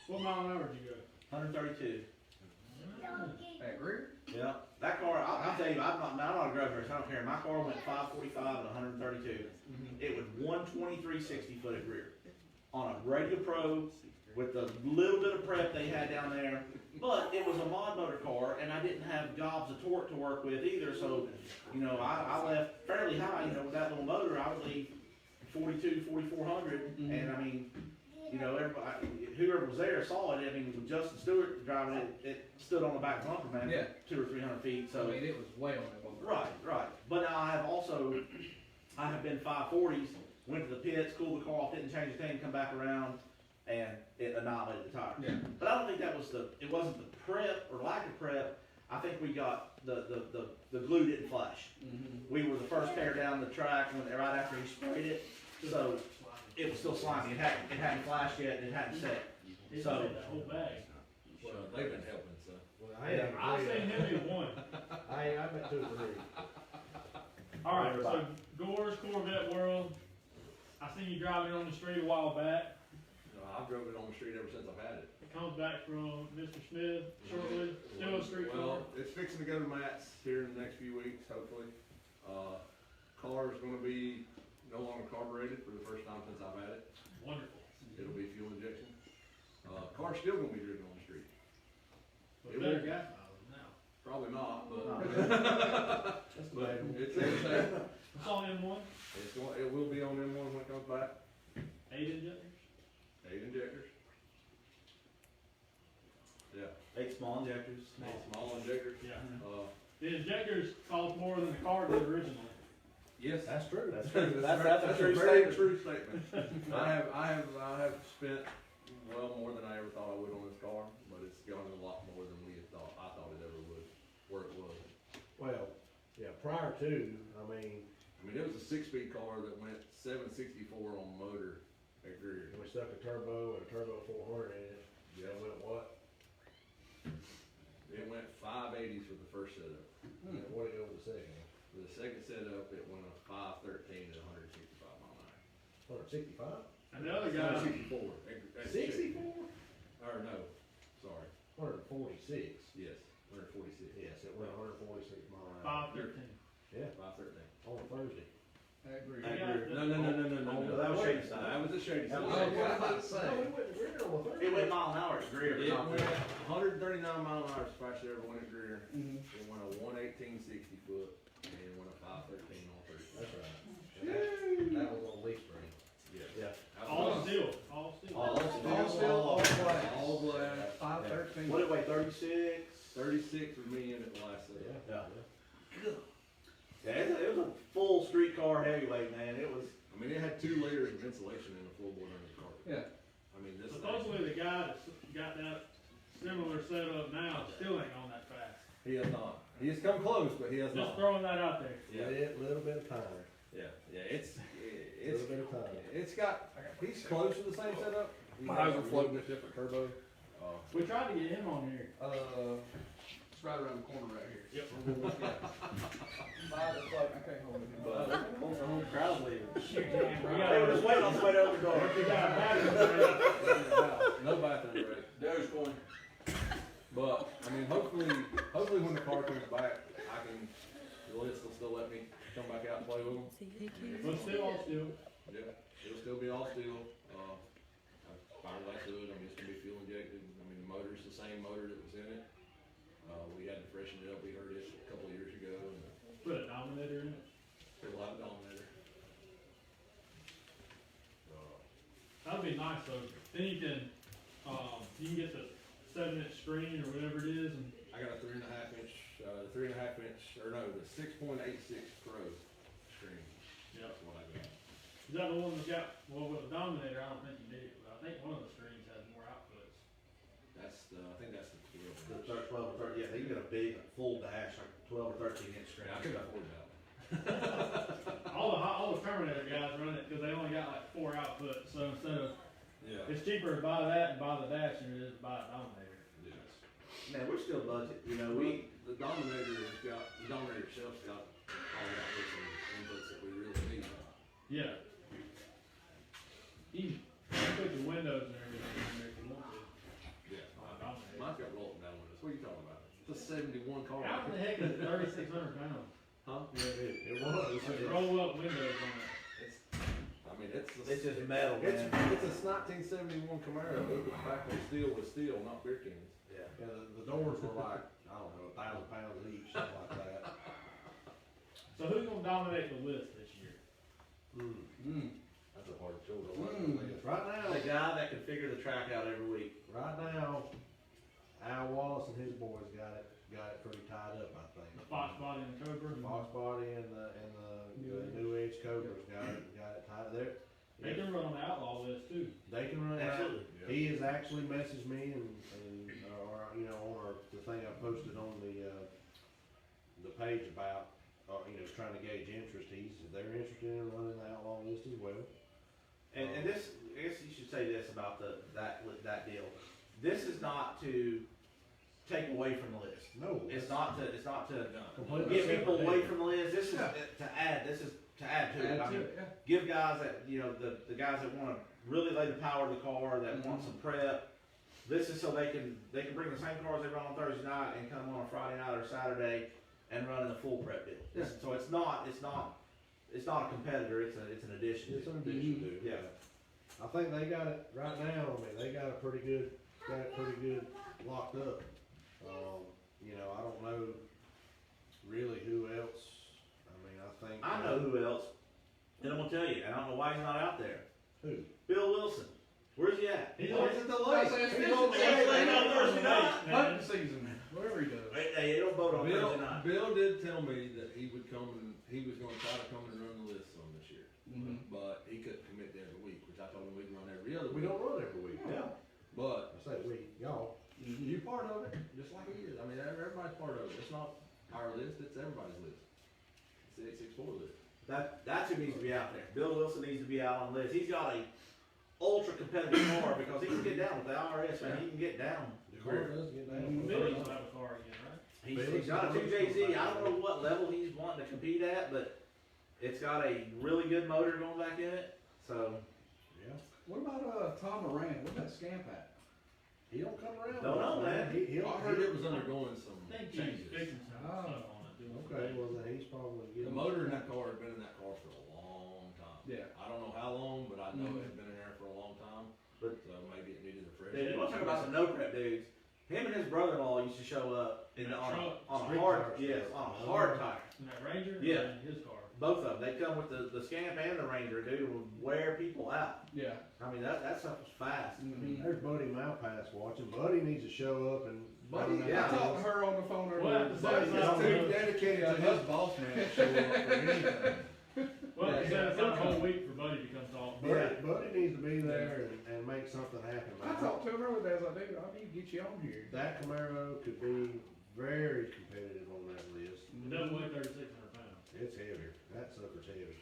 What mile an hour did you go? 132. At Greer? Yeah, that car, I'll tell you, I'm not a grudge race, I don't care. My car went 545 and 132. It was 123 60-foot at rear on a Radio Pro with the little bit of prep they had down there. But it was a mod motor car, and I didn't have gobs of torque to work with either. So, I left fairly high. With that little motor, I would leave 42, 4400, and I mean, everybody, whoever was there saw it. I mean, with Justin Stewart driving it, it stood on the back bumper, man, Yeah. 200 or 300 feet. So I mean, it was way on that one. right. But now I have also, I have been 540s, went to the pits, cooled the car off, didn't change a thing, come back around, and it annihilated the tire. Yeah. But I don't think that was it wasn't the prep or lack of prep. I think we got the glue didn't flash. We were the first pair down the track right after he sprayed it, so it was still slimy. It hadn't flashed yet, and it hadn't set. It's So- in that whole bag. Well, they've been helping, so. Well, I ain't I've seen him in one. I bet 2 or 3. Alright, so Gore's Corvette World, I seen you driving it on the street a while back. I've drove it on the street ever since I've had it. It comes back from Mr. Smith shortly, still a street car. Well, it's fixing to go to Matt's here in the next few weeks, hopefully. Car's gonna be no longer carbureted for the first time since I've had it. Wonderful. It'll be fuel injection. Car's still gonna be driven on the street. But It better will. gas mileage now. Probably not, but, That's but bad. it's It's on M1, it will be on M1 when it comes back. 8 injectors. 8 injectors. Yeah, 8 small injectors. small injectors. Yeah. Uh, The injectors cost more than the car did originally. yes. That's true. That's true. That's a That's true a very statement. true statement. I have spent well more than I ever thought I would on this car, but it's gone a lot more than I thought it ever would, where it was. Well, yeah, prior to, I mean, I mean, it was a 6-speed car that went 764 on motor at Greer. we stuck a turbo and a turbo 400 in it. Yeah. It went what? It went 580s for the first setup. And what did it go with the second? For the second setup, it went a 513 at 165 mile an hour. 165? And the other guy, 64. 64? Or no, sorry. 146. Yes, 146. Yes, it went 146 mile an hour. 513. Yeah, 513. on a Thursday. I agree. I No. that was Shady Side. That was a Shady That Side. was Oh, Shady what Side. I'm about to say. No, we went to Greer on a Thursday. It went mile an hour at Greer. It not went Greer. 139 mile an hour is fastest I ever went at Greer. Mhm. It went a 118.60 foot and it went a 513 on Thursday. That's right. And that was on leaf spring. Yeah. Yeah. All steel, all steel. All All steel, all glass. All glass. 513. What did it weigh, 36? 36 with me in it the last set. Yeah. Yeah, it was a full street car heavyweight, man. It was. I mean, it had 2 layers of insulation in the floorboard under the car. Yeah. I mean, this thing, Supposedly the guy that's got that similar setup now still ain't going that fast. he has not. He has come close, but he has Just not. throwing that out there. Yeah, Little bit of time. yeah, it's Little bit of time. it's got. He's close to the same setup. Miles are floating a different turbo. We tried to get him on here. It's right around the corner right here. Yep. By the float, I can't hold it. But the whole crowd leaving. Shoot, damn, we They were got just waiting on somebody to open the door. we got a battery. No bathroom break. Dogecoin. But I mean, hopefully when the car comes back, I can. The list will still let me come back out and play with them. But still, all steel. Yeah, it'll still be all steel. Fire glass hood. I mean, it's gonna be fuel injected. I mean, the motor's the same motor that was in it. We had to freshen it up. We heard it a couple of years ago, and Put a dominator in it. it'll have a dominator. That'd be nice though. Then you can get the 7-inch screen or whatever it is, and I got a 3.5 inch, the 3.5 inch, or no, the 6.86 Pro screen. yep. That's what I got. Is that the one that's got? Well, with the dominator, I don't think you need it, but I think one of the screens has more outputs. That's the, I think that's the 12 The 12 or 13, yeah, they get a big full dash, like 12 or 13 inch screen. Yeah, I could afford that. All the Terminator guys run it because they only got like 4 outputs. So instead of Yeah. it's cheaper to buy that and buy the dash than it is to buy a dominator. Yes. Man, we're still budget. You know, The Dominator has got, the Dominator itself's got all the outputs and inputs that we really need. Yeah. You can put the windows and everything in there if you want to. Yeah. On a Dominator. Mine's got roll down windows. What are you talking about? It's a 71 car. How in the heck is it 3,600 pounds? Huh? Yeah, it was. Like roll up windows on it. It's, I mean, it's it's just metal, it's man. a 1971 Camaro. The back on steel was steel, not beer cans. Yeah. Yeah, the doors were like, I don't know, 1,000 pounds each, something like that. So who's gonna dominate the list this year? That's a hard choice. Right now, The guy that can figure the track out every week. right now, Al Wallace and his boys got it. got it pretty tied up, I The think. Fox body and Cobra. Fox body and the New Edge Cobra's got it tied there. They can run on the outlaw list too. They can run that. Absolutely. He has actually messaged me and or, you know, on the thing I posted on the page about, you know, trying to gauge interest. They're interested in running the outlaw list as well. And this, I guess you should say this about that deal. This is not to take away from the list. No. It's not to Completely get people separate away deal. from the list. This is to add to it. I mean, give guys that, you know, the guys that wanna really lay the power of the car, that want some prep. This is so they can bring the same cars they run on Thursday night and come on a Friday night or Saturday and run in a full prep deal. Yeah. So it's not a competitor, it's an addition. It's an addition to. Yeah. I think they got it right now. I mean, they got it pretty good locked up. You know, I don't know really who else. I mean, I think. I know who else, and I'm gonna tell you, and I don't know why he's not out there. Who? Bill Wilson. Where's he at? He's He's on- at the That's lake. it. He's on the lake on Thursday night. Hunting season, whatever he does. Hey, they don't vote on Bill, Thursday night. Bill did tell me that he would come and, he was gonna try to come and run the list some this year, Mm-hmm. but he couldn't commit to every week, which I told him we'd run every other We week. don't run every week. Yeah. But I say we, y'all. you're part of it, just like he is. I mean, everybody's part of it. It's not our list, it's everybody's list. It's the 864 list. That's who needs to be out there. Bill Wilson needs to be out on the list. He's got a ultra competitive car because he can get down with the IRS, man. He can get down. The car does get down. Billy's gonna have a car again, right? He's got a 2JZ. I don't know what level he's wanting to compete at, but it's got a really good motor going back in it. So Yeah. What about Tom Moran? Where's that scamp at? He don't come around. Don't know, man. He'll, I heard it was undergoing some I think he's changes. fixing some Oh. stuff on it. doing some Okay, things. well then he's probably The getting. motor in that car had been in that car for a long time. Yeah. I don't know how long, but I know it had been in there for a long time, But- so maybe it needed a fresh. dude, you want to talk about some no prep dudes? Him and his brother-in-law used to show up In that on truck. a Street hard, tires. yes, on a hard tire. In that Ranger? or Yeah. in his car? Both of them. They come with the Scamp and the Ranger, dude, and would wear people out. Yeah. I mean, that stuff was fast. Mm-hmm. There's Buddy Malpass watching. Buddy needs to show up and. Buddy, Yeah. I talked to her on the phone earlier. We'll have to Buddy set is aside too one. dedicated to his boss man to show up for anything. Well, Yeah, he said it's not a whole week for Buddy to come talk. Buddy needs to be there and make something happen. I talked to him earlier as I do. I need to get you on here. That Camaro could be very competitive on that list. It doesn't weigh 3,600 pounds. It's heavier. That sucker's heavy.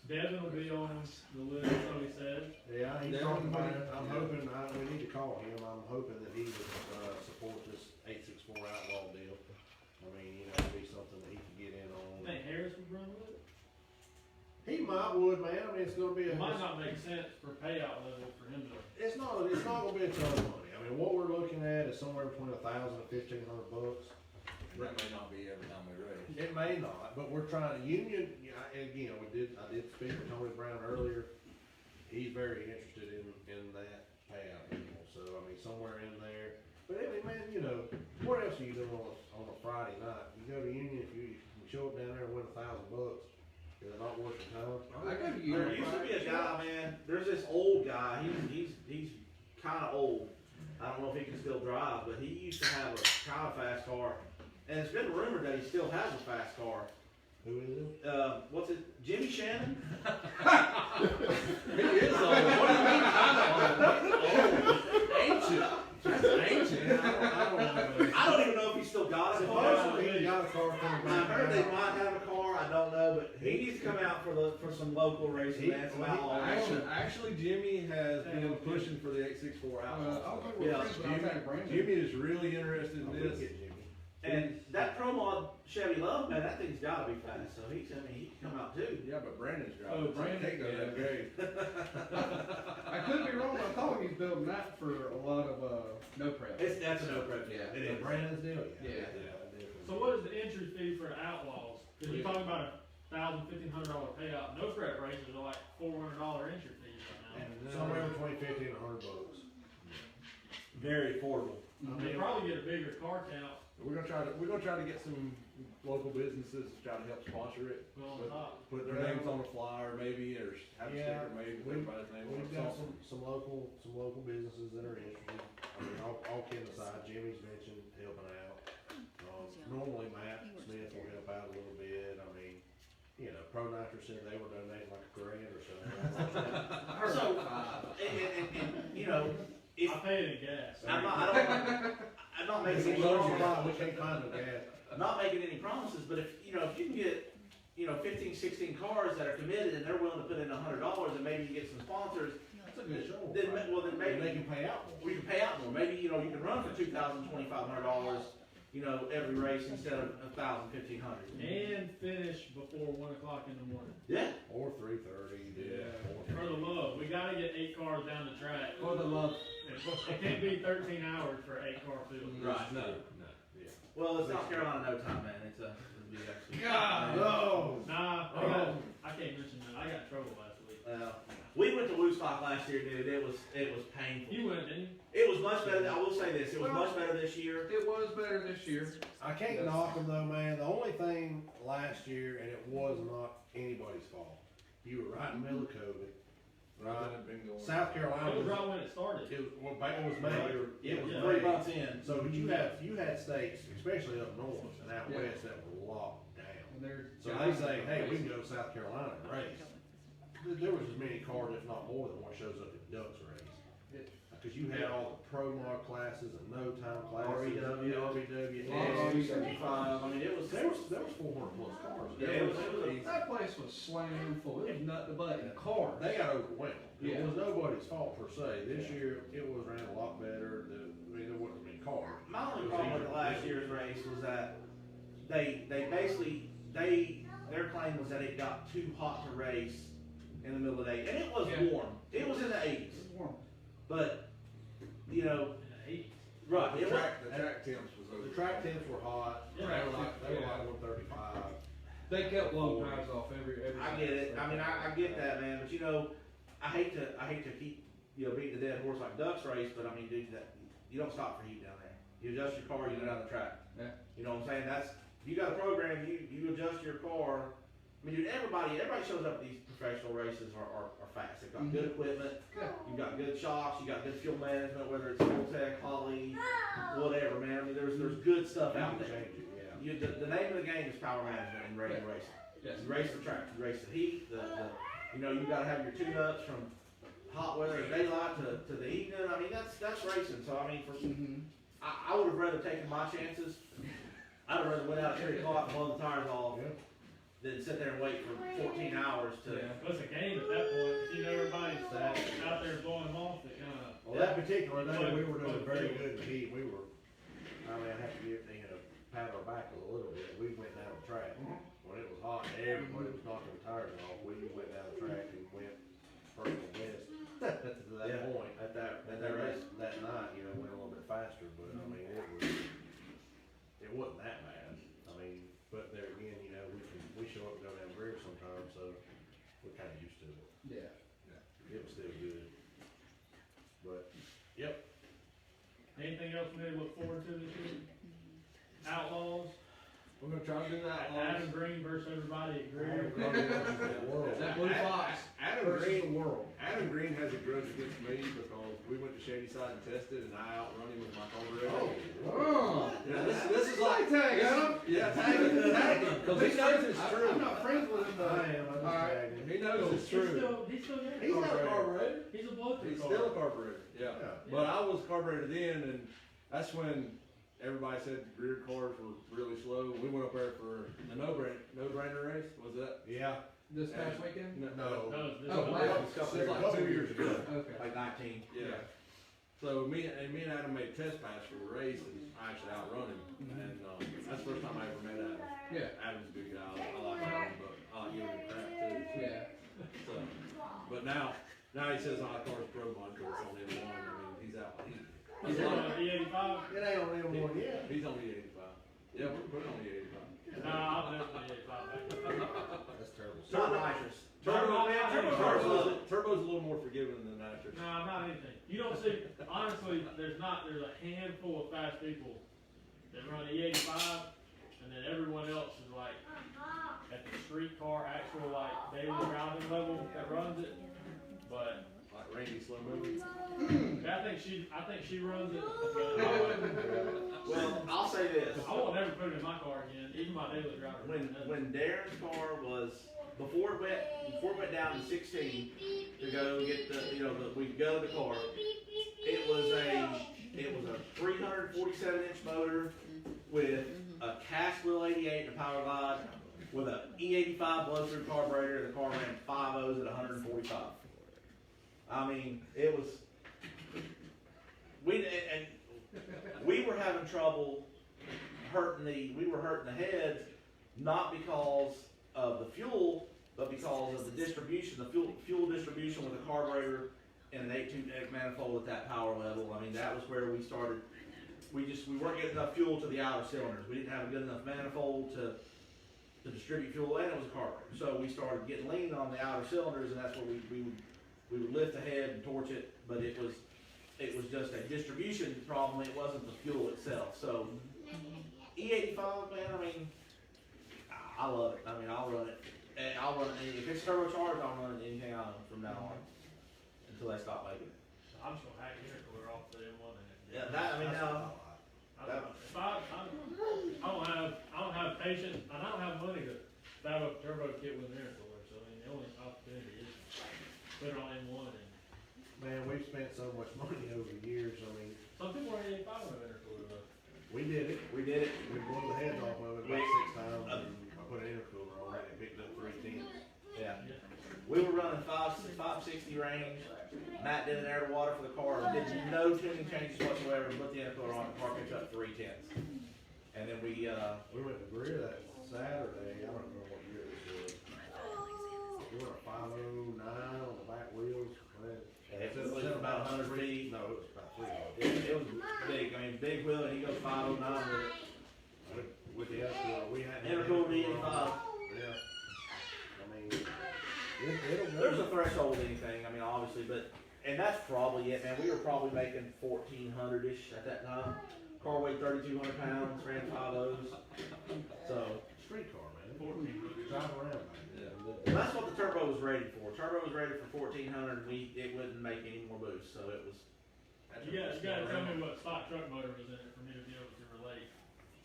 Devin will be on the list, so he said. Yeah, he's Devin talking about it. Buddy. I'm hoping, we need to call him. I'm hoping that he would, support this 864 outlaw deal. I mean, you know, it'd be something that he could get in I on. think Harris would run with it. He would, man. I mean, it's gonna be It might not make sense for payout level for him to. It's not gonna be a ton of money. I mean, what we're looking at is somewhere between $1,000 and $1,500. And that may not be every time we race. It may not, but we're trying to union, and again, I did speak with Tony Brown earlier. He's very interested in that payout deal, so I mean, somewhere in there. But I mean, man, you know, what else are you doing on a Friday night? You go to Union, if you show up down there and win $1,000, is it not worth the time? I go to you. There used to be a guy, man. There's this old guy. He's kind of old. I don't know if he can still drive, but he used to have a kind of fast car. And it's been rumored that he still has a fast car. Who is it? What's it? Jimmy Shannon? He is old. What do you mean kind of old? Ancient. That's ancient. I don't know. I don't even know if he still got a car. Supposedly he got a car coming I back. heard they might have a car. I don't know, but he needs to come out for some local racing. Man, some outlaw racing. Actually, Jimmy has been pushing for the 864 outlaw. I'll go Yeah, with Chris, but I'll take Brandon. Jimmy is really interested in I'll this. get Jimmy. And that Pro Mod Chevy Love, man, that thing's got to be fast. So he can come out too. Yeah, but Brandon's driving. Oh, so he Brandon? can't go that great. I could be wrong, but I thought he's building that for a lot of no prep. That's a no prep. Yeah. It The is. Brandon's deal? Yeah. So what is the entry fee for outlaws? Because you're talking about a $1,000, $1,500 payout. No prep races are like $400 entry fees right now. Somewhere between $50 and $100. Very affordable. They probably get a bigger car count We're gonna try to get some local businesses to try to help sponsor it. put on the top. Put their names on a flyer maybe, or have a Yeah, sticker made with we- everybody's name on We've it. got some local businesses that are interested. I mean, all kidding aside, Jimmy's mentioned helping out. Normally Matt Smith will help out a little bit, I mean, you know, ProNitrous said they were donating like $1,000 or so. So, and, you know, if, I pay it in gas. I'm not making any It's a lot, promises, we can't find no gas. I'm not making any promises, but if, you know, if you can get, you know, 15, 16 cars that are committed and they're willing to put in $100 and maybe you get some sponsors, That's a good show. then, well, then And maybe they can pay out more. we can pay out more. Maybe, you know, you can run for $2,000, $2,500, you know, every race instead of $1,000, $1,500. And finish before 1 o'clock in the morning. Yeah. Or 3:30, yeah. For the love, we gotta get 8 cars down the track. For the love. It can't be 13 hours for 8 car field. Right. No, yeah. Well, it's North Carolina no time, man. It's a, it'll be actually. God, no. Nah, I can't mention that. I got in trouble last week. We went to Woodstock last year, dude. It was painful. You went, didn't you? It was much better. I will say this. It was much better this year. It was better this year. I can't knock them though, man. The only thing last year, and it was not anybody's fault, you were right in the middle of COVID. Nothing had been going. South Carolina It was was, right when it started. it was, well, it was May. It was Yeah. May. 3 months in. So you had states, especially up north and out west, that were locked down. And there's So they say, hey, we can go to South Carolina and race. There was as many cars, if not more, than what shows up at Ducks race. Because you had all the pro mod classes and no time classes. RBW, RBW, 75. I mean, it was. There was 400 plus cars. Yeah, it was. That place was slammed full. It was nothing but cars. They got overwhelmed. Yeah. It was nobody's fault per se. This year, it was ran a lot better. I mean, there wasn't many cars. My only problem with the last year's race was that they basically their claim was that it got too hot to race in the middle of the day, and it was Yeah. warm. It was in the 80s, It was warm. but you know, Hey, right? The It track was, temps was over. The track temps were hot. Yeah. They were like 135. They kept long drives off every. I get it. I mean, I get that, man. But you know, I hate to keep beating the dead horse like Ducks race, but I mean, dude, that you don't stop for heat down there. You adjust your car, you go down the track. Yeah. You know what I'm saying? That's if you got a program, you adjust your car. I mean, dude, everybody shows up at these professional races are fast. They've got good equipment. Yeah. You've got good shocks. You got good fuel management, whether it's Fuel Tech, Holly, whatever, man. I mean, there's good stuff out there. Change it, yeah. The name of the game is power management in radio racing. Yes. You race the track, you race the heat, you know, you gotta have your tune-ups from hot weather and daylight to the evening. I mean, that's racing. So I mean, I would have rather taken my chances. I'd have rather went out at 3 o'clock and blown the tires off Yeah. than sit there and wait for 14 hours to. yeah, but it's a game at that point. You know, everybody's out there blowing them off. It kind of. Well, that particular day, we were doing very good in the heat. We were, I mean, I have to give, pat our back a little bit. We went down the track. When it was hot and everybody was knocking the tires off, we went down the track and went personal best to that Yeah. point. At that race. That night, went a little bit faster, but I mean, it wasn't that bad. I mean, but there again, we show up and go down rear sometimes, so we're kinda used to it. Yeah. It was still good. But, yep. Anything else we need to look forward to this year? Outlaws. We're gonna try to do that. Adam Green versus everybody at Greer. That blue fox Adam versus Green, the world. Adam Green has a grudge against me because we went to Shady Side and tested, and I outrun him with my carburetor. Oh. Yeah, this is like Tag him. yeah, tag him, because he knows it's true. I'm not friends with him, I though. am, I'm just Alright. dragging. He knows it's true. He's still there. He's not a carburetor. He's a bloke. He's still a carburetor. Yeah. Yeah. But I was carbureted in, and that's when everybody said the Greer cars were really slow. We went up there for a no-brainer race. Was that? Yeah. This past weekend? No. No, this Oh, is- wow. This is like 2 years ago. Okay. Like 19. Yeah. So me and Adam made a test pass for the race, and I actually outrun him. And that's the first time I ever met Adam. Yeah. Adam's a good guy. I like Adam, but I like giving him crap too. Yeah. So, but now he says my car's pro mod because it's only M1. I mean, he's out. He's on the E85. It ain't on M1 yet. He's on the 85. Yeah, we're putting on the 85. Nah, I'm definitely E85. That's terrible. Not nitrous. Turbo's a little more forgiving than nitrous. No, not anything. You don't see, honestly, there's a handful of fast people that run the E85, and then everyone else is like at the street car, actual like daily driving level that runs it. But Like Randy Slow movie. I think she runs it. Well, Well, I'll say this. I won't never put it in my car again, even my daily driver. When Darin's car was, before it went down to 16 to go get we could go to the car, it was a 347-inch motor with a cast wheel 88 and a power glide with a E85 blow-through carburetor. The car ran 5 O's at 145. I mean, it was, we were having trouble we were hurting the heads, not because of the fuel, but because of the distribution, the fuel distribution with a carburetor and an 8-tube egg manifold at that power level. I mean, that was where we started. We weren't getting enough fuel to the outer cylinders. We didn't have a good enough manifold to distribute fuel, and it was a carburetor. So we started getting lean on the outer cylinders, and that's where we would lift the head and torch it, but it was just a distribution problem. It wasn't the fuel itself. So E85, man, I mean, I love it. I mean, I'll run it. And I'll run it. If it's turbocharged, I'll run it anything I own from now on until they stop making it. I'm just gonna hack the intercooler off the M1 in it. Yeah, that, I mean, now, If I don't have patience, and I don't have money to fab up a turbo kit with an intercooler, so I mean, the only opportunity is put it on M1 and Man, we've spent so much money over the years, I mean, some people are 85 with an intercooler though. we did it. we did it. We blew the heads off of it about 6 times, and I put an intercooler on it and picked up 310. Yeah. We were running 560 range. Matt did an air to water for the car, did no tuning changes whatsoever, and put the intercooler on, the car picked up 310s. And then we We went to Greer that Saturday, I don't remember what year this was. We went a 509 on the back wheels. Man, it was about 100 feet. No, it was about 300. It was big. I mean, big wheel, and he goes 509 with it. With the intercooler, we had. Intercooler E85. Yeah. I mean, it'll There's a threshold with anything, I mean, obviously, and that's probably it, man. We were probably making 1,400-ish at that time. Car weighed 3,200 pounds, ran 5 O's. So, street car, man. 14. Drive around, man. and that's what the turbo was rated for. Turbo was rated for 1,400, and it wouldn't make any more boost, so it was. You gotta tell me what stock truck motor was in it for me to be able to relate.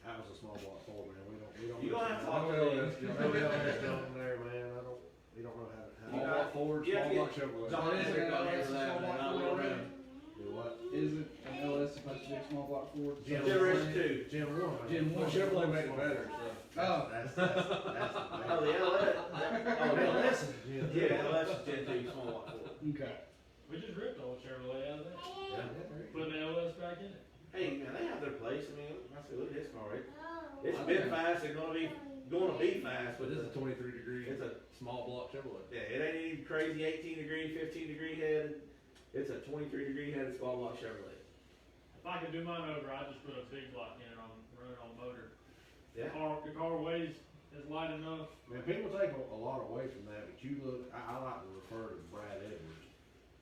That was a small block Ford, man. We don't. You gonna have to No talk to LS them. No LS down there, man. We don't know how to. Small block Ford, Yeah, small yeah. block Chevrolet. John Is it Hendrick on an here LS for that, small man. block I Ford will already? run. Do what? Is it an LS supposed to be a small block Ford? Generation 2. Gen 1. Gen 1. Chevrolet make it better, so. Oh. That's Oh, the LS. Oh, the LS. Yeah, LS is Gen 2, small block Ford. Okay. We just ripped the old Chevrolet out of there, Yeah. put the LS back in it. Hey, man, they have their place. I mean, I said, look at this car. It's been fast. It's gonna be fast, But but this is a 23 degree, it's a small block Chevrolet. yeah, it ain't any crazy 18 degree, 15 degree head. It's a 23 degree headed small block Chevrolet. If I could do mine over, I'd just put a big block in it run it on motor. Yeah. The car weighs is light enough. Man, people take a lot away from that, but you look, I like to refer to Brad Edwards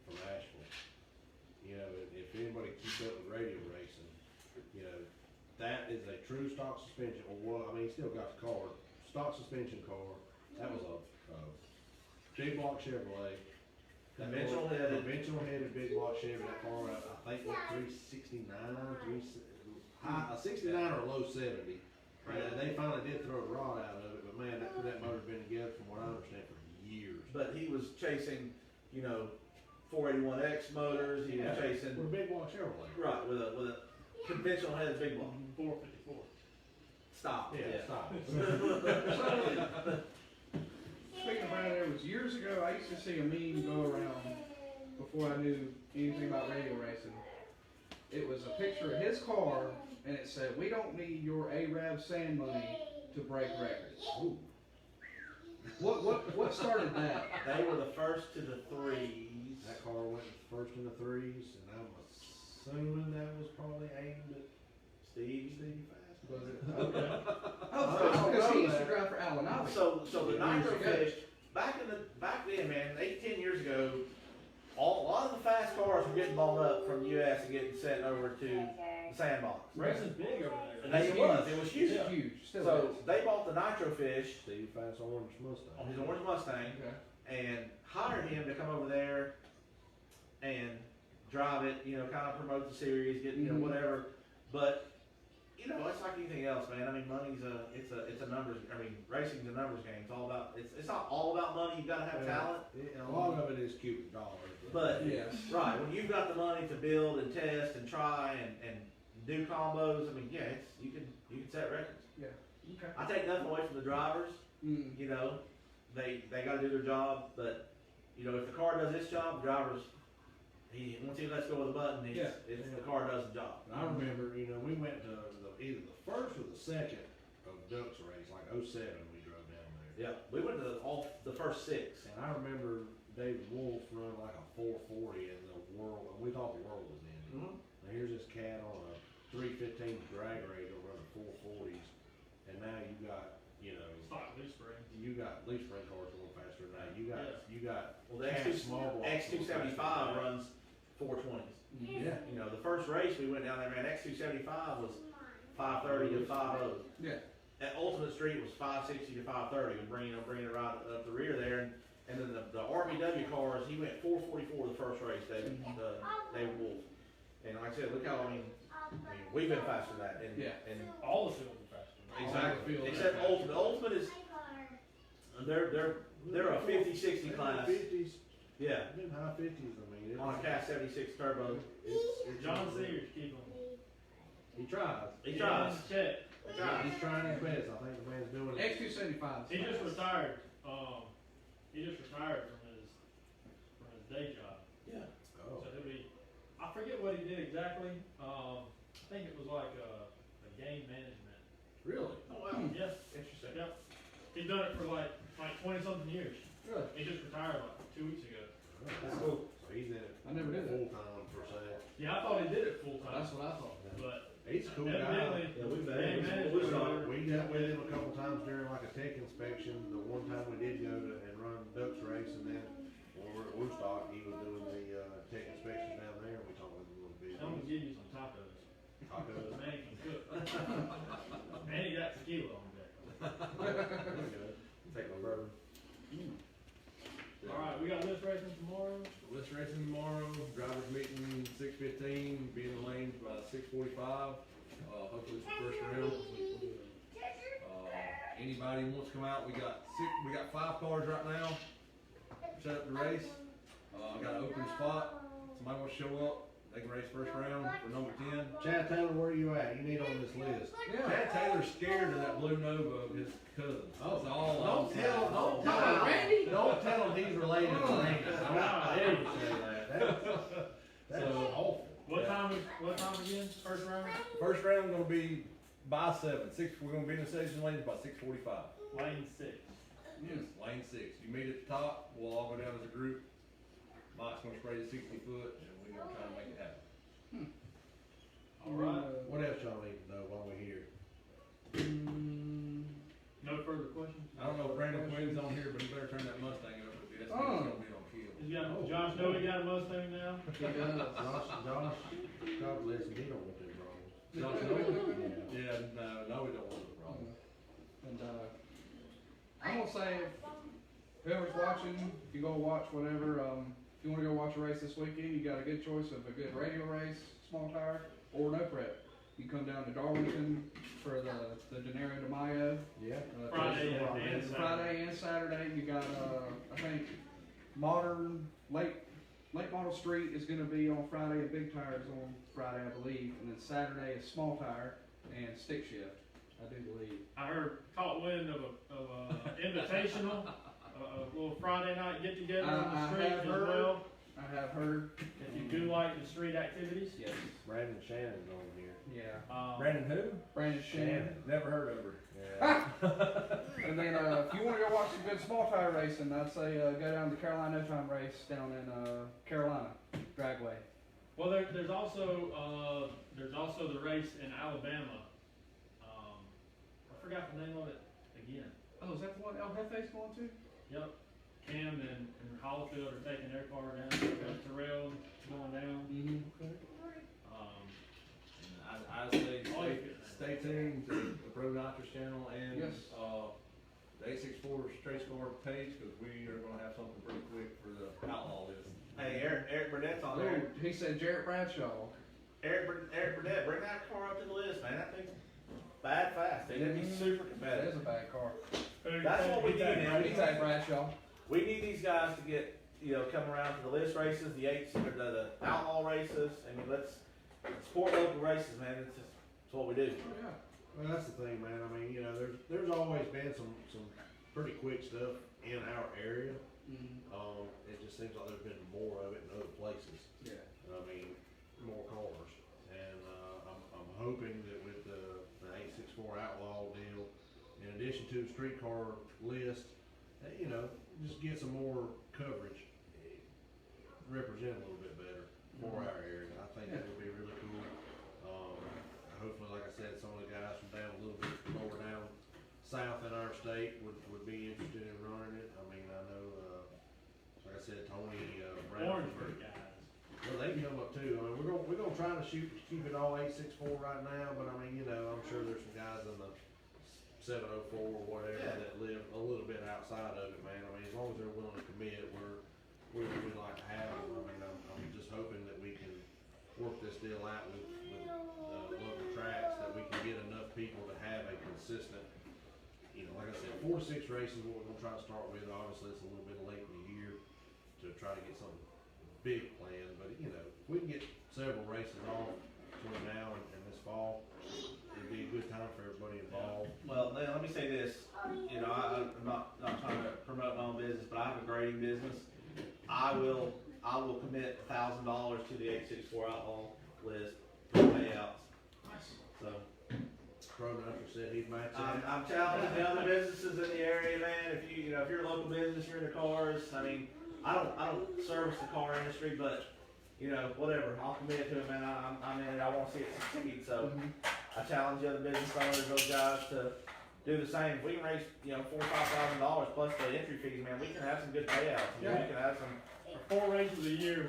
from Asheville. You know, if anybody keeps up with radio racing, you know, that is a true stock suspension, or what, I mean, he still got the car, stock suspension car. That was a big block Chevrolet. Conventional headed. Conventional headed big block Chevy, that car, I think what, 369, a 69 or a low 70. And they finally did throw a rod out of it, but man, that motor's been together from what I understand for years. But he was chasing, 481X motors. He was chasing With a big block Chevrolet. right with a conventional headed big block. 454. Stop. Stop. Speaking of Brad Edwards, years ago I used to see a meme go around before I knew anything about radio racing. It was a picture of his car and it said, "We don't need your Arab sand money to break records." Ooh. What started that? They were the first to the threes. That car went first in the threes, and I'm assuming that was probably aimed at Steve. Fast. Was it? Okay. Oh, because he used to drive for Allen. So the Years Nitro ago. Fish back then, man, 8-10 years ago, a lot of the fast cars were getting balled up from the US and getting sent over to the sandbox. Racing's big over And there. it was huge. It's huge. Still So is. they bought the Nitro Fish Steve Fast orange Mustang. on his orange Mustang Okay. and hired him to come over there and drive it, kind of promote the series, get, Mhm. whatever. But you know, it's like anything else, man. I mean, money's it's a numbers. I mean, racing's a numbers game. It's all about. It's not all about money. You gotta have talent. A lot of it is cubic dollars. But Yes. right when you've got the money to build and test and try and do combos, I mean, yeah, you can set records. Yeah. Okay. I take nothing away from the drivers. Mm. You know, they got to do their job. But you know, if the car does its job, the drivers. Once he lets go of the button, it's the car does the job. And I remember, you know, we went to either the first or the second of Ducks race, like 07 we drove down there. Yeah, we went to all the first 6. And I remember David Wolf running like a 440 in the world, and we thought the world was ending. And here's this cat on a 315 drag radial running 440s, and now you got, you know, Stock loose spring. you got leaf spring cars going faster than that. You got Well, the cat small blocks going faster than X275 that. runs 420s. Yeah. You know, the first race we went down there, man, X275 was 530 to 50. Yeah. At Ultimate Street was 560 to 530, and bringing it right up the rear there. And then the RBW cars, he went 444 the first race, David Wolf. And like I said, look how, I mean, we've been faster than that. And, Yeah. And All the fields are faster. exactly. All the fields Except are Ultimate. Ultimate is, they're a 50-60 class. 50s, Yeah. been high 50s. I mean, On a Cat 76 turbo. John Sears keep them. He tries. He tries. Check. He tries. He's trying his best. I think the man's doing it. X275. He just retired. He just retired from his day job. Yeah. Oh. So he'll be. I forget what he did exactly. I think it was like a game management. Really? Oh, wow. Yes. Interesting. Yep. He's done it for like 20 something years. Really? He just retired like 2 weeks ago. That's cool. So he's in it. I never did that. Full time per se. Yeah, I thought he did it full time. That's what I thought. But He's a cool guy. evidently, Yeah, we've game been. management. We dealt with him a couple times during like a tech inspection. The one time we did go to and run Ducks race, and then when we were at Woodstock, he was doing the tech inspections down there, and we talked with him a little bit. I'm gonna give you some tacos. Tacos. The man can cook. And he got tequila on deck. Take my bourbon. All right, we got list racing tomorrow. List racing tomorrow, drivers meeting 6:15, be in the lanes by 6:45. Hopefully it's the first round. Anybody wants to come out, we got 5 cars right now. Set up the race. Got an open spot. Somebody wants to show up, they can race first round for number 10. Chad Taylor, where are you at? You need on this list. Chad Taylor's scared of that blue Nova of his cousin. That's all I'm saying. Don't tell him he's related to Randy. Wow, Don't ever say that. That's So- awful. What time again? First round? First round gonna be by 7. We're gonna be in the station lanes by 6:45. Lane 6. Yes, lane 6. You meet at the top, we'll all go down as a group. Mike's gonna spray the 60 foot, and we're gonna try to make it happen. All right. What else y'all need to know while we're here? No further questions? I don't know if Brandon Quinn's on here, but he better turn that Mustang over, because that's Oh. gonna be on kill. He's got, Josh know he got a Mustang now? Josh, God bless him, he don't want them wrong. Josh, no? Yeah, no, we don't want it wrong. And I'm gonna say, whoever's watching, if you go watch whatever, if you wanna go watch a race this weekend, you got a good choice of a good radial race, small tire, or no prep. You come down to Darlington for the Dinero de Mayo. Yeah. Friday and Saturday. Friday and Saturday, you got, I think, late model street is gonna be on Friday, and big tires on Friday, I believe, and then Saturday is small tire and stick shift, I do believe. I caught wind of a invitational, a little Friday night get together on the I street have as heard. well. I have heard, If you do like the street activities. yes, Brandon Shannon's on here. yeah. Brandon who? Brandon Shannon. Never heard of her. Yeah. And then, if you wanna go watch some good small tire racing, I'd say, go down to Carolina No Time race down in, Carolina, Dragway. Well, there's also the race in Alabama. I forgot the name of it again. Oh, is that the one El Jefe's going to? Yep. Cam and Hollifield are taking their car down. Terrell going down. Mm-hmm. I say stay tuned to the ProNitrous channel and Yes. the 864 Trace Car page, because we are going to have something pretty quick for the outlaw list. Hey, Eric Burnett's on there. Oh, he said Jarrett Bradshaw. Eric Burnett, bring that car up to the list, man. That thing, bad fast. They're gonna be super That competitive. is a bad car. That's what we need, man. What do you think, Bradshaw? We need these guys to get, come around to the list races, the outlaw races. I mean, let's support local races, man. It's what we do. Yeah, well, that's the thing, man. I mean, there's always been some pretty quick stuff in our area. It just seems like there's been more of it in other places. Yeah. I mean, more cars, and I'm hoping that with the 864 outlaw deal, in addition to the streetcar list, that, just get some more coverage, represent a little bit better for our area. I think that would be really cool. Hopefully, like I said, some of the guys from down a little bit lower down south in our state would be interested in running it. I mean, I know, like I said, Tony Brown. Orangeburg guys. Well, they can come up too. I mean, we're gonna try to keep it all 864 right now, but I mean, I'm sure there's some guys in the 704 or whatever that live a little bit outside of it, man. I mean, as long as they're willing to commit, we'd like to have them. I mean, I'm just hoping that we can work this deal out with local tracks, that we can get enough people to have a consistent, like I said, 4 to 6 races, what we're gonna try to start with. Obviously, it's a little bit late in the year to try to get something big planned, but if we can get several races off between now and this fall, it'd be a good time for everybody involved. Well, let me say this. I'm not trying to promote my own business, but I have a grading business. I will commit $1,000 to the 864 outlaw list for payouts. So ProNitrous said he'd match I'm that. challenging the other businesses in the area, man. If you're a local business, you're in the cars. I mean, I don't service the car industry, but whatever. I'll commit to it, man. I'm in it. I want to see it succeed. So I challenge the other business owners, those guys, to do the same. If we can raise $4,000 or $5,000 plus the entry fees, man, we can have some good payouts. We can have some. For 4 races a year,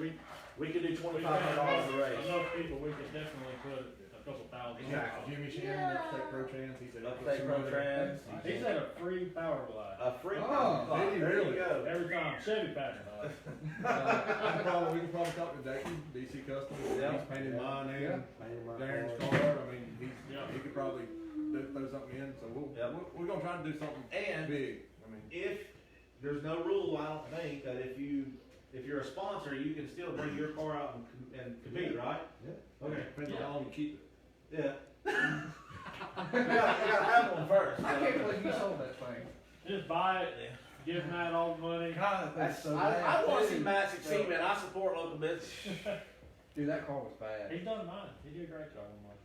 We could do $2,500 a race. enough people, we could definitely put a couple thousand. Exactly. Jimmy Shannon, Upstate Pro Trans, he said. Upstate Pro Trans. He said a free power glide. A free Oh, power clock. did he There you really? go. Every time, Chevy pattern. We can probably talk to Dakin, DC Customs, Yeah. he's painted mine and Painted my Darin's car. car. I mean, Yeah. he could probably throw something in, so Yep. we're gonna try to do something And big. I mean, if there's no rule, I don't think, that if you're a sponsor, you can still bring your car out and compete, right? Yeah. Okay. depends on how long you keep it. Yeah. you gotta have one first. I can't believe you sold that thing. Just buy it, give Matt all the money. God, that's so bad. I want to see Matt succeed, man. I support local business. Dude, that car was bad. He's done mine. He did a great job on mine.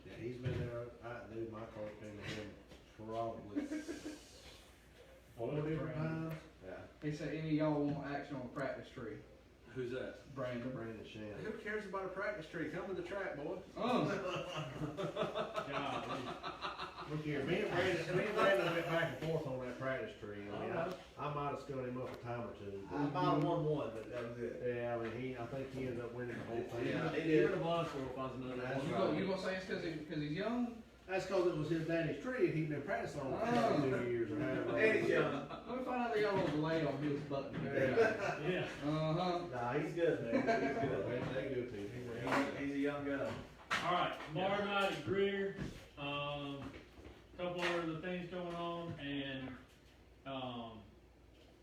Yeah, he's been there. Dude, my car came to him probably 4 different times. Yeah. He said, any of y'all want action on the practice tree? Who's that? Brandon. Brandon Shannon. Who cares about a practice tree? Come to the track, boy. God, Look here, me and Brandon went back and forth on that practice tree. I mean, I might have scunted him up a time or two. I might have won one, but that was it. Yeah, I mean, I think he ended up winning the whole thing. Yeah. Even the blind squirrel finds another That's one. You gonna say it's cause he's young? That's because it was his daddy's tree and he'd been practicing on it for 2 years or however. And he's young. Let me find out that y'all was delayed on his button. yeah. Uh-huh. Nah, he's good, man. He's good. They good people. He's a young gun. All right, tomorrow night at Greer, couple other things going on, and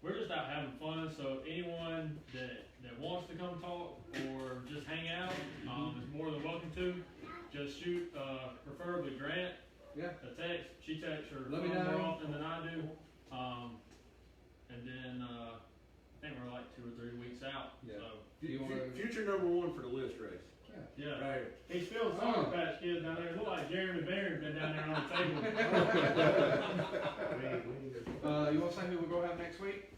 we're just out having fun. So anyone that wants to come talk or just hang out is more than welcome to. Just shoot, preferably Grant, Yeah. a text. She texts her Let me phone more know. often than I do. And then I think we're like 2 or 3 weeks out. Yeah. So You wanna- Future #1 for the list race. yeah. Right. He's still Sour Patch Kids down there. Look like Jeremy Barron's been down there on the table. You wanna say who we're gonna have next week?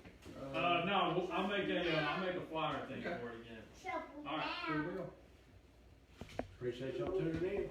No, I'll make a flyer thing for it again. All right. Here we go. Appreciate y'all tuning in.